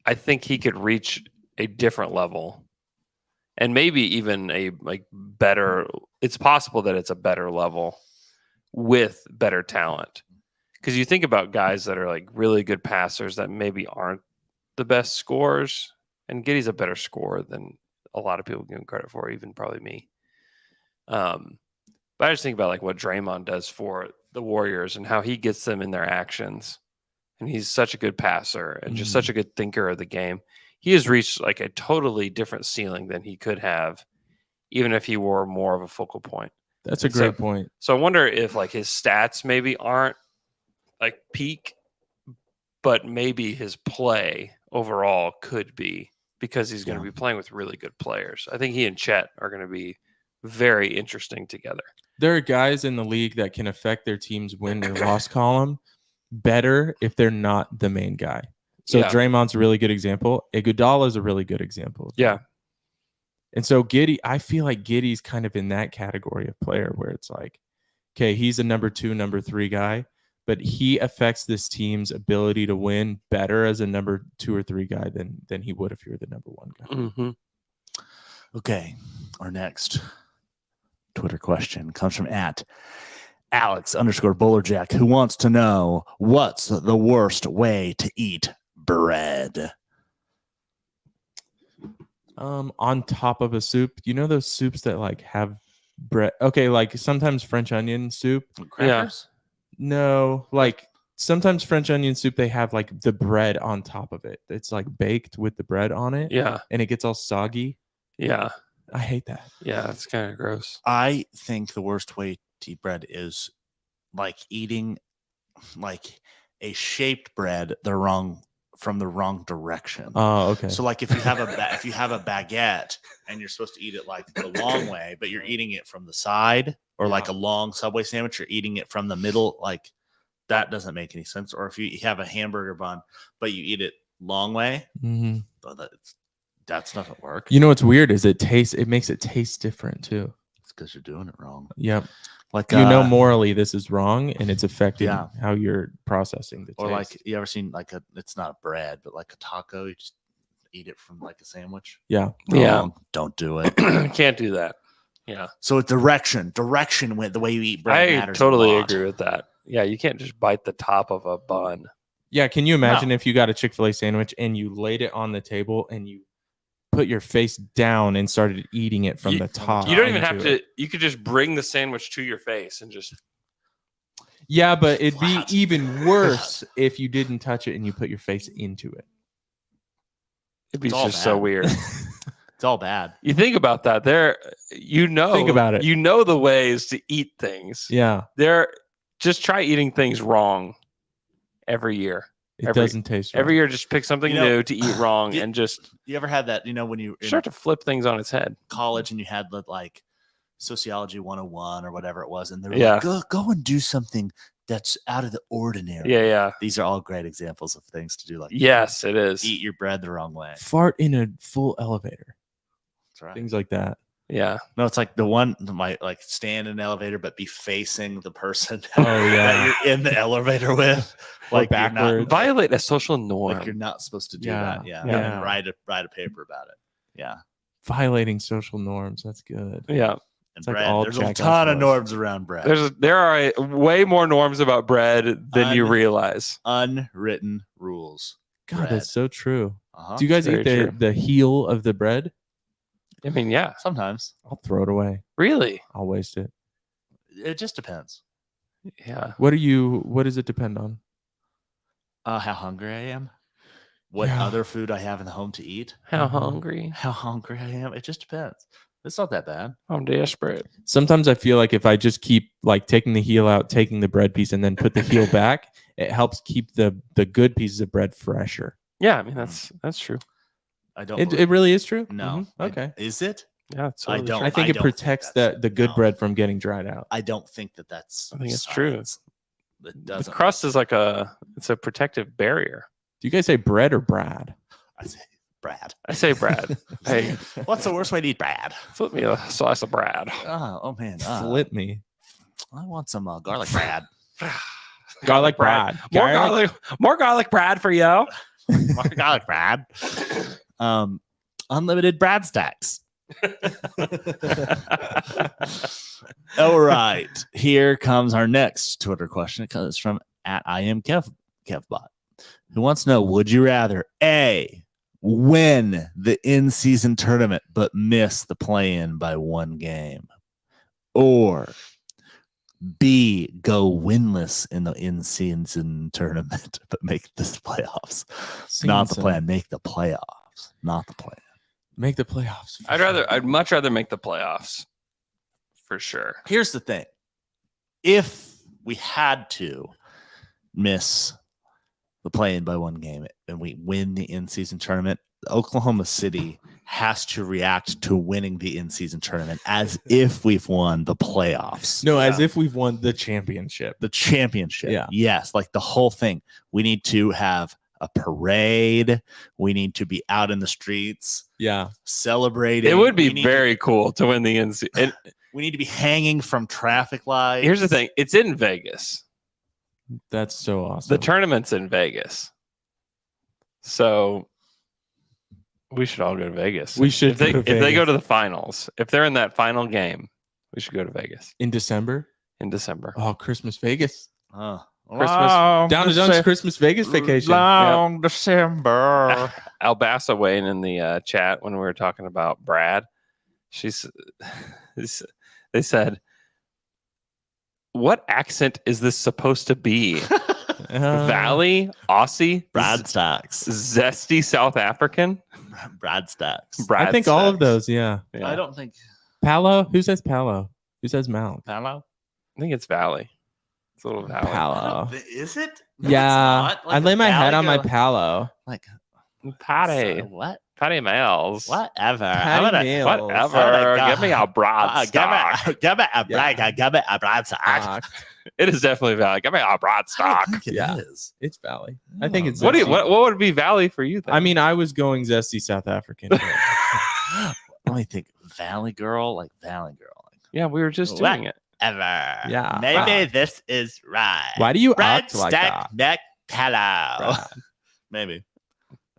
Speaker 6: I think he could reach a different level and maybe even a like better. It's possible that it's a better level with better talent. Because you think about guys that are like really good passers that maybe aren't the best scorers, and Giddey's a better scorer than a lot of people give him credit for, even probably me. But I just think about like what Draymond does for the Warriors and how he gets them in their actions. And he's such a good passer and just such a good thinker of the game. He has reached like a totally different ceiling than he could have, even if he were more of a focal point.
Speaker 5: That's a great point.
Speaker 6: So I wonder if like his stats maybe aren't like peak, but maybe his play overall could be, because he's going to be playing with really good players. I think he and Chet are going to be very interesting together.
Speaker 5: There are guys in the league that can affect their team's win or loss column better if they're not the main guy. So Draymond's a really good example. Iguodala is a really good example.
Speaker 6: Yeah.
Speaker 5: And so Giddey, I feel like Giddey's kind of in that category of player where it's like, okay, he's a number 2, number 3 guy, but he affects this team's ability to win better as a number 2 or 3 guy than he would if you're the number 1 guy.
Speaker 6: Mm-hmm.
Speaker 7: Okay, our next Twitter question comes from @Alex_Bowlerjack, who wants to know, what's the worst way to eat bread?
Speaker 5: On top of a soup. You know those soups that like have bread? Okay, like sometimes French onion soup.
Speaker 7: Crackers?
Speaker 5: No, like sometimes French onion soup, they have like the bread on top of it. It's like baked with the bread on it.
Speaker 6: Yeah.
Speaker 5: And it gets all soggy.
Speaker 6: Yeah.
Speaker 5: I hate that.
Speaker 6: Yeah, it's kind of gross.
Speaker 7: I think the worst way to eat bread is like eating like a shaped bread from the wrong direction.
Speaker 5: Oh, okay.
Speaker 7: So like if you have a baguette and you're supposed to eat it like the long way, but you're eating it from the side, or like a long Subway sandwich, you're eating it from the middle, like that doesn't make any sense. Or if you have a hamburger bun, but you eat it long way, that doesn't work.
Speaker 5: You know what's weird is it makes it taste different too.
Speaker 7: It's because you're doing it wrong.
Speaker 5: Yep.
Speaker 7: Like
Speaker 5: morally this is wrong and it's affecting how you're processing the taste.
Speaker 7: Or like you ever seen like it's not a bread, but like a taco, you just eat it from like a sandwich.
Speaker 5: Yeah.
Speaker 7: Wrong. Don't do it.
Speaker 6: Can't do that. Yeah.
Speaker 7: So direction with the way you eat bread
Speaker 6: I
Speaker 7: matters.
Speaker 6: totally agree with that. Yeah, you can't just bite the top of a bun.
Speaker 5: Yeah, can you imagine if you got a Chick-fil-A sandwich and you laid it on the table and you put your face down and started eating it from the top?
Speaker 6: You don't even have to. You could just bring the sandwich to your face and just.
Speaker 5: Yeah, but it'd be even worse if you didn't touch it and you put your face into it.
Speaker 6: It'd be just so weird.
Speaker 7: It's all bad.
Speaker 6: You think about that. Think
Speaker 5: about it.
Speaker 6: You know the ways to eat things.
Speaker 5: Yeah.
Speaker 6: Just try eating things wrong every year.
Speaker 5: It doesn't taste right.
Speaker 6: Every year, just pick something new to eat wrong and just
Speaker 7: You ever had that, when you
Speaker 6: start to flip things on its head.
Speaker 7: college and you had like sociology 101 or whatever it was, and they were
Speaker 6: Yeah.
Speaker 7: like, go and do something that's out of the ordinary.
Speaker 6: Yeah.
Speaker 7: These are all great examples of things to do. Like,
Speaker 6: Yes, it is.
Speaker 7: eat your bread the wrong way.
Speaker 5: Fart in a full elevator.
Speaker 7: That's right.
Speaker 5: Things like that.
Speaker 6: Yeah.
Speaker 7: No, it's like the one might like stand in an elevator but be facing the person
Speaker 5: Oh,
Speaker 7: that
Speaker 5: yeah.
Speaker 7: you're in the elevator with.
Speaker 5: Or
Speaker 7: Like you're not,
Speaker 5: backwards.
Speaker 6: Violate a social norm.
Speaker 7: like you're not supposed to do
Speaker 5: Yeah.
Speaker 7: that. Yeah.
Speaker 5: Yeah.
Speaker 7: And write a paper about it. Yeah.
Speaker 5: Violating social norms. That's good.
Speaker 6: Yeah.
Speaker 7: And
Speaker 5: It's like
Speaker 7: bread.
Speaker 5: all
Speaker 7: There's a
Speaker 5: jackass
Speaker 7: ton of
Speaker 5: laws.
Speaker 7: norms around bread.
Speaker 6: There are way more norms about bread than you realize.
Speaker 7: Unwritten rules.
Speaker 5: God,
Speaker 7: Bread.
Speaker 5: that's so true.
Speaker 7: Uh-huh.
Speaker 5: Do you guys
Speaker 6: Very
Speaker 5: eat
Speaker 6: true.
Speaker 5: the heel of the bread?
Speaker 6: I mean, yeah.
Speaker 7: Sometimes
Speaker 5: I'll throw it away.
Speaker 6: Really?
Speaker 5: I'll waste it.
Speaker 7: it just depends
Speaker 6: Yeah.
Speaker 5: What does it depend on?
Speaker 7: how hungry I am, what
Speaker 5: Yeah.
Speaker 7: other food I have in the home to eat,
Speaker 6: How hungry?
Speaker 7: how hungry I am. It just depends. It's not that bad.
Speaker 6: I'm desperate.
Speaker 5: Sometimes I feel like if I just keep like taking the heel out, taking the bread piece, and then put the heel back, it helps keep the good pieces of bread fresher.
Speaker 6: Yeah, I mean that's true.
Speaker 7: I don't.
Speaker 5: It really is true.
Speaker 7: no.
Speaker 5: Mhm. Okay.
Speaker 7: Is it?
Speaker 6: Yeah, it's
Speaker 7: I
Speaker 6: totally
Speaker 7: don't-
Speaker 6: true.
Speaker 5: I think
Speaker 7: I
Speaker 5: it
Speaker 7: don't think
Speaker 5: protects
Speaker 7: that's-
Speaker 5: the good
Speaker 7: no.
Speaker 5: bread from getting dried out.
Speaker 7: I don't think that's.
Speaker 6: I think it's true.
Speaker 7: science. It
Speaker 6: The
Speaker 7: doesn't.
Speaker 6: crust is like it's a protective barrier.
Speaker 5: Do you guys say bread or Brad?
Speaker 7: I say Brad.
Speaker 6: I say Brad. Hey,
Speaker 7: What's the worst way to eat Brad?
Speaker 6: flip me a slice of bread.
Speaker 7: Oh man.
Speaker 5: Flip me.
Speaker 7: I want some garlic Brad.
Speaker 5: Garlic bread.
Speaker 6: More garlic bread for you.
Speaker 7: More garlic Brad. Unlimited Brad stacks. All right. Here comes our next Twitter question. It comes from @IamKevBot, who wants to know, would you rather A, win the in-season tournament but miss the play-in by one game, or B, go winless in the in-season tournament but make the playoffs? Not the plan. Make the playoffs. Not the plan.
Speaker 5: Make the playoffs.
Speaker 6: I'd much rather make the playoffs for sure.
Speaker 7: Here's the thing. If we had to miss the play-in by one game and we win the in-season tournament, Oklahoma City has to react to winning the in-season tournament as if we've won the playoffs.
Speaker 5: No, as if we've won the championship.
Speaker 7: The championship.
Speaker 5: Yeah.
Speaker 7: Yes, like the whole thing. We need to have a parade. We need to be out in the streets
Speaker 5: Yeah.
Speaker 7: celebrating.
Speaker 6: It would be
Speaker 7: We need
Speaker 6: very cool to win the NC. And
Speaker 7: we need to be hanging from traffic lights.
Speaker 6: here's the thing: it's in Vegas.
Speaker 5: That's so awesome.
Speaker 6: The tournament's in Vegas, so we should all go to Vegas.
Speaker 5: We should
Speaker 6: If they,
Speaker 5: go to
Speaker 6: if they go
Speaker 5: Vegas.
Speaker 6: to the finals, if they're in that final game, we should go to Vegas
Speaker 5: in December.
Speaker 6: in December.
Speaker 5: Oh, Christmas Vegas.
Speaker 6: Christmas
Speaker 5: Down to Dunk's Christmas Vegas vacation.
Speaker 7: Long December.
Speaker 6: Albassa weighing in the chat when we were talking about Brad. They said, "What accent is this supposed to be? Valley, Aussie,
Speaker 7: Brad Stacks.
Speaker 6: zesty South African?"
Speaker 7: Brad Stacks.
Speaker 6: Brad
Speaker 5: I think all of
Speaker 6: Stacks.
Speaker 5: those. Yeah.
Speaker 6: Yeah.
Speaker 7: I don't think
Speaker 5: Palo. Who says Palo? Who says Mount?
Speaker 7: Palo.
Speaker 6: I think it's Valley. It's a little Valley.
Speaker 5: Palo.
Speaker 7: Is it? No,
Speaker 5: Yeah.
Speaker 7: it's not. Like
Speaker 5: I lay
Speaker 7: a
Speaker 5: my head
Speaker 7: valley
Speaker 5: on my
Speaker 7: go-
Speaker 5: Palo.
Speaker 7: Like
Speaker 6: Patty.
Speaker 7: what?
Speaker 6: Patty Mills.
Speaker 7: Whatever.
Speaker 5: Patty
Speaker 7: I'm gonna-
Speaker 5: Mills.
Speaker 6: Whatever.
Speaker 7: God.
Speaker 6: Give me a broad stock.
Speaker 7: Give me a Brad. Give me a Brad Stock.
Speaker 6: It is definitely Valley. Give me a broad stock.
Speaker 5: Yeah.
Speaker 7: is.
Speaker 5: It's Valley. I think it's.
Speaker 6: What do you,
Speaker 5: Zesty.
Speaker 6: what would be Valley for you then?
Speaker 5: I mean, I was going zesty South African.
Speaker 7: Let me think. Valley Girl, like Valley Girl. Like,
Speaker 6: yeah, we were just
Speaker 7: What?
Speaker 6: doing it.
Speaker 7: ever.
Speaker 5: Yeah.
Speaker 7: Maybe this is right.
Speaker 5: Why do you
Speaker 7: Brad
Speaker 5: act like
Speaker 7: Stack
Speaker 5: that?
Speaker 7: McCallow.
Speaker 5: Brad.
Speaker 7: Maybe.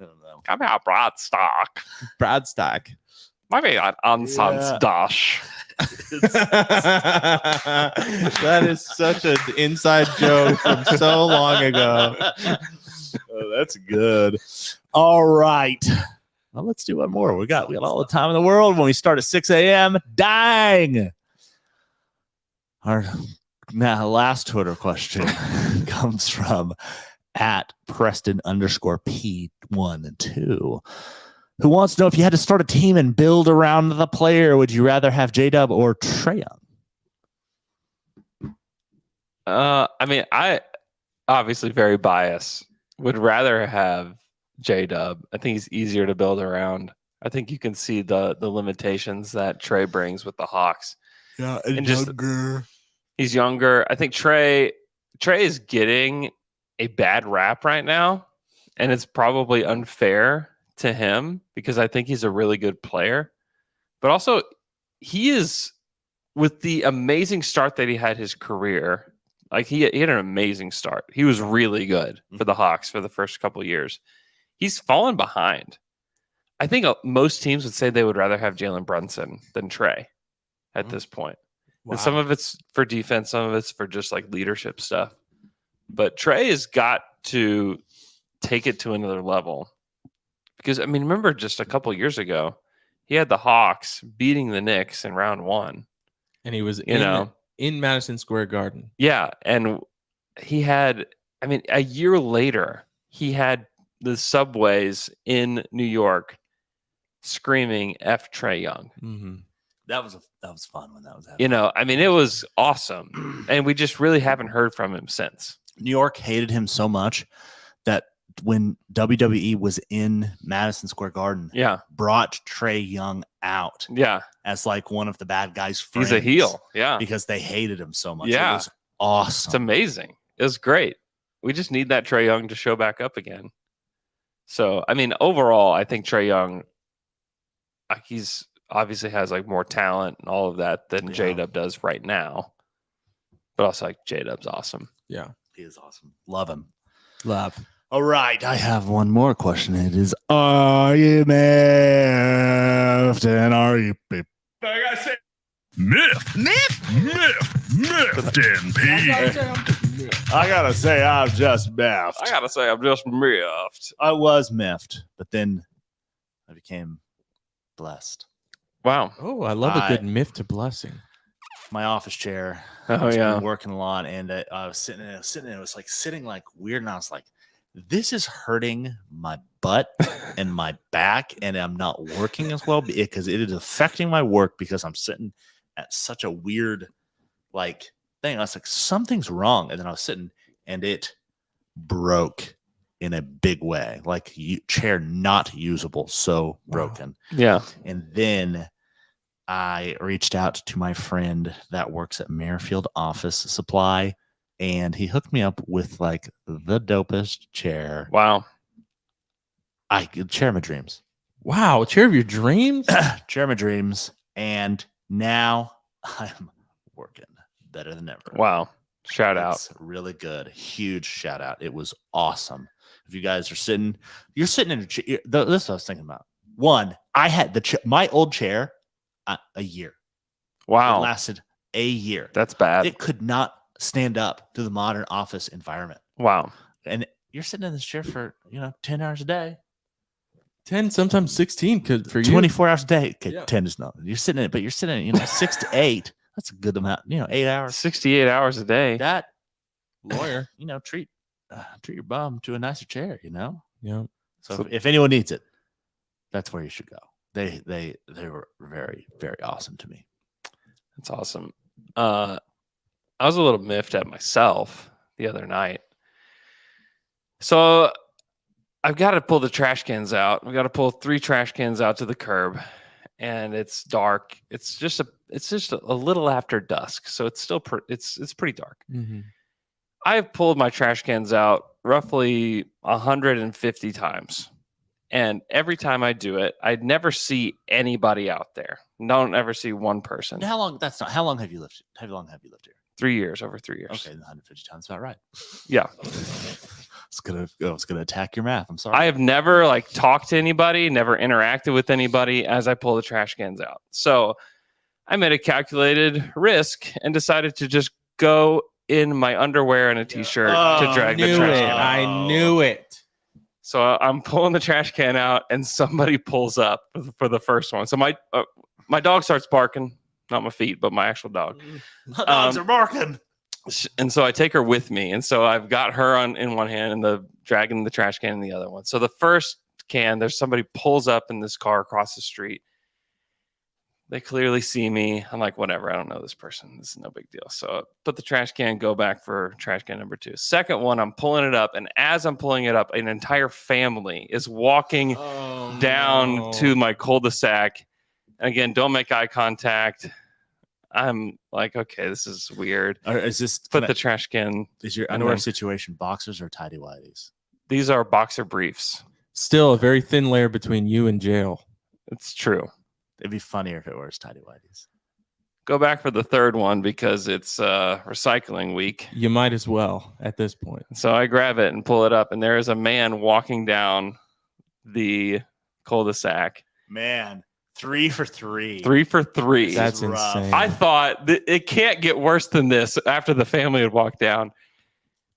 Speaker 7: I don't know.
Speaker 6: Give me a broad stock.
Speaker 5: Brad Stack.
Speaker 6: Maybe an unsons
Speaker 7: Yeah.
Speaker 6: dash.
Speaker 5: That is such an inside joke from so long ago.
Speaker 7: Oh, that's good. All right. Well, let's do one more. We got all the time in the world when we start at 6 a.m. Dang. Our last Twitter question comes from @Preston_P12, who wants to know, if you had to start a team and build around the player, would you rather have J-Dub or Trae Young?
Speaker 6: I mean, I obviously very biased. would rather have J-Dub. I think he's easier to build around. I think you can see the limitations that Trey brings with the Hawks.
Speaker 7: Yeah,
Speaker 6: and just he's younger. I think Trey is getting a bad rap right now, and it's probably unfair to him because I think he's a really good player. But also, he is, with the amazing start that he had his career, like he had an amazing start. He was really good for the Hawks for the first couple of years. He's fallen behind. I think most teams would say they would rather have Jalen Brunson than Trey at this point.
Speaker 5: Wow.
Speaker 6: And some of it's for defense, some of it's for just like leadership stuff. But Trey has got to take it to another level. Because, I mean, remember just a couple years ago, he had the Hawks beating the Knicks in round 1.
Speaker 5: And he was in Madison Square Garden.
Speaker 6: Yeah. And he had, I mean, a year later, he had the subways in New York screaming F Trey Young.
Speaker 5: Mm-hmm.
Speaker 7: That was fun when that was happening.
Speaker 6: I mean, it was awesome. And we just really haven't heard from him since.
Speaker 7: New York hated him so much that when WWE was in Madison Square Garden, brought Trey Young out as like one of the bad guys' friends.
Speaker 6: He's a heel,
Speaker 7: because they hated him so much.
Speaker 6: Yeah.
Speaker 7: It was awesome.
Speaker 6: It's amazing. It was great. We just need that Trey Young to show back up again. So, I mean, overall, I think Trey Young, he's obviously has like more talent and all of that than J-Dub does right now. But also, like, J-Dub's awesome.
Speaker 5: Yeah.
Speaker 7: He is awesome. Love him.
Speaker 5: Love.
Speaker 7: All right. I have one more question. It is, are you miffed and are you
Speaker 8: I gotta say,
Speaker 2: Miffed and Pete.
Speaker 7: I gotta say, I'm just miffed.
Speaker 6: I gotta say, I'm just miffed.
Speaker 7: I was miffed, but then I became blessed.
Speaker 6: Wow.
Speaker 5: Oh, I love a good miff to blessing.
Speaker 7: My office chair.
Speaker 6: Oh,
Speaker 7: been working a lot, and I was sitting in it. It was like sitting like weird, and I was like, this is hurting my butt and my back, and I'm not working as well because it is affecting my work because I'm sitting at such a weird like thing. I was like, something's wrong, and then I was sitting, and it broke in a big way, like chair not usable, so broken.
Speaker 6: Yeah.
Speaker 7: And then I reached out to my friend that works at Merrifield Office Supply, and he hooked me up with like the dopest chair.
Speaker 6: Wow.
Speaker 7: Chair of my dreams.
Speaker 5: Wow. Chair of your dreams?
Speaker 7: Chair of my dreams. And now I'm working better than ever.
Speaker 6: Wow. Shout out.
Speaker 7: Really good. Huge shout out. It was awesome. If you guys are sitting, you're sitting in a chair. This is what I was thinking about. One, I had my old chair a year.
Speaker 6: Wow.
Speaker 7: It lasted a year.
Speaker 6: That's bad.
Speaker 7: It could not stand up to the modern office environment.
Speaker 6: Wow.
Speaker 7: And you're sitting in this chair for, 10 hours a day.
Speaker 5: 10, sometimes 16 could for you.
Speaker 7: 24 hours a day. Okay,
Speaker 5: Yeah.
Speaker 7: 10 is not. You're sitting in it, but you're sitting in 6 to 8. That's a good amount. 8 hours.
Speaker 6: 68 hours a day.
Speaker 7: That
Speaker 5: Lawyer.
Speaker 7: treat your bum to a nicer chair,
Speaker 5: Yeah.
Speaker 7: So if anyone needs it, that's where you should go. They were very, very awesome to me.
Speaker 6: That's awesome. I was a little miffed at myself the other night. So I've got to pull the trash cans out. We've got to pull 3 trash cans out to the curb, and it's dark. It's just a little after dusk, so it's still it's pretty dark.
Speaker 5: Mm-hmm.
Speaker 6: I've pulled my trash cans out roughly 150 times. And every time I do it, I never see anybody out there. Don't ever see one person.
Speaker 7: How long have you lived? How long have you lived here?
Speaker 6: 3 years, over 3 years.
Speaker 7: Okay, 150 times about right.
Speaker 6: Yeah.
Speaker 7: I was gonna attack your math. I'm sorry.
Speaker 6: I have never talked to anybody, never interacted with anybody as I pull the trash cans out. So I made a calculated risk and decided to just go in my underwear and a t-shirt to drag the trash can.
Speaker 5: I knew it.
Speaker 6: So I'm pulling the trash can out, and somebody pulls up for the first one. So my dog starts barking, not my feet, but my actual dog.
Speaker 7: My dogs are barking.
Speaker 6: And so I take her with me, and so I've got her in one hand and dragging the trash can in the other one. So the first can, there's somebody pulls up in this car across the street. They clearly see me. I'm like, whatever. I don't know this person. This is no big deal. So put the trash can, go back for trash can number 2. Second one, I'm pulling it up. And as I'm pulling it up, an entire family is walking down to my cul-de-sac. And again, don't make eye contact. I'm like, okay, this is weird.
Speaker 7: Is this
Speaker 6: Put the trash can.
Speaker 7: Is your underwear situation boxers or tidy whities?
Speaker 6: These are boxer briefs.
Speaker 5: Still a very thin layer between you and jail.
Speaker 6: It's true.
Speaker 7: It'd be funnier if it was tidy whities.
Speaker 6: Go back for the third one because it's recycling week.
Speaker 5: You might as well at this point.
Speaker 6: So I grab it and pull it up, and there is a man walking down the cul-de-sac.
Speaker 7: Man, 3 for 3.
Speaker 6: 3 for 3.
Speaker 5: That's
Speaker 7: rough.
Speaker 5: insane.
Speaker 6: I thought it can't get worse than this after the family had walked down.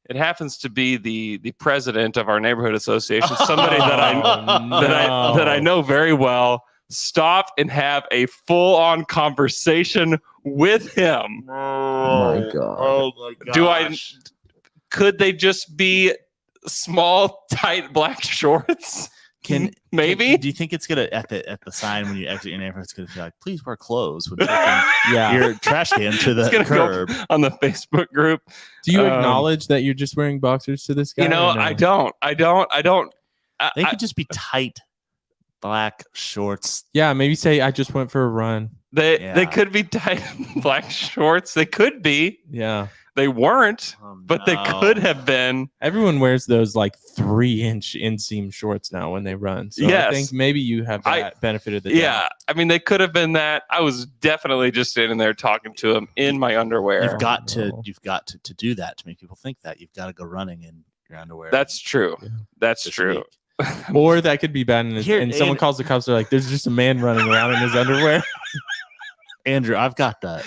Speaker 6: It happens to be the president of our neighborhood association, somebody that I know very well. Stop and have a full-on conversation with him.
Speaker 7: Oh my gosh.
Speaker 6: Could they just be small, tight black shorts? Do you think it's gonna at the sign when you exit your neighborhood? It's gonna be like, please wear clothes when taking your trash can to the curb. Go on the Facebook group.
Speaker 5: Do you acknowledge that you're just wearing boxers to this guy?
Speaker 6: No? I don't.
Speaker 7: They could just be tight black shorts.
Speaker 5: Yeah, maybe say I just went for a run.
Speaker 6: They could be tight black shorts. They could be.
Speaker 5: Yeah.
Speaker 6: They weren't, but they could have been.
Speaker 5: Everyone wears those like 3-inch inseam shorts now when they run. So
Speaker 6: yes.
Speaker 5: I think maybe you have that benefit of the doubt.
Speaker 6: Yeah. I mean, they could have been that. I was definitely just standing there talking to him in my underwear.
Speaker 7: You've got to do that to make people think that. You've got to go running in your underwear.
Speaker 6: That's true. Yeah. That's true.
Speaker 5: Or that could be bad. And someone calls the cops. They're like, there's just a man running around in his underwear.
Speaker 7: Andrew, I've got the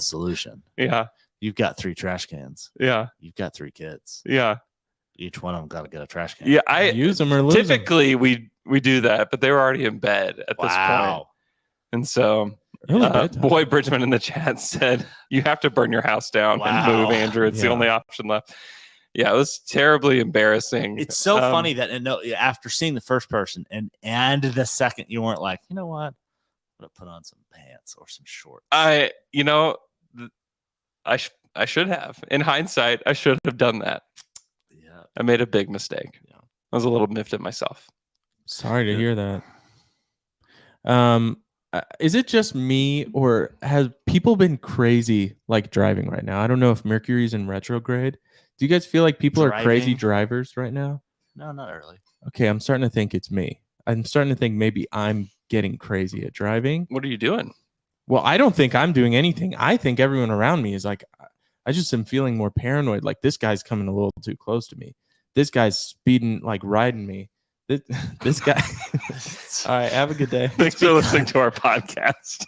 Speaker 7: solution.
Speaker 6: Yeah.
Speaker 7: You've got 3 trash cans.
Speaker 6: Yeah.
Speaker 7: You've got 3 kids.
Speaker 6: Yeah.
Speaker 7: Each one of them got to get a trash can.
Speaker 6: Yeah. I
Speaker 5: use them or lose
Speaker 6: typically them. we do that, but they were already in bed at this point. And so Boy Bridgman in the chat said, you have to burn your house down and move, Andrew. It's the only option left. Yeah, it was terribly embarrassing.
Speaker 7: It's so funny that after seeing the first person and the second, you weren't like, you know what? I'm going to put on some pants or some shorts.
Speaker 6: I should have. In hindsight, I should have done that.
Speaker 7: Yeah.
Speaker 6: I made a big mistake. Yeah. I was a little miffed at myself.
Speaker 5: Sorry to hear that. Is it just me, or has people been crazy like driving right now? I don't know if Mercury's in retrograde. Do you guys feel like people are crazy drivers right now?
Speaker 7: No, not early.
Speaker 5: Okay, I'm starting to think it's me. I'm starting to think maybe I'm getting crazy at driving.
Speaker 6: What are you doing?
Speaker 5: Well, I don't think I'm doing anything. I think everyone around me is like, I just am feeling more paranoid. Like, this guy's coming a little too close to me. This guy's speeding, like riding me. This guy. All right, have a good day.
Speaker 6: Thanks for listening to our podcast.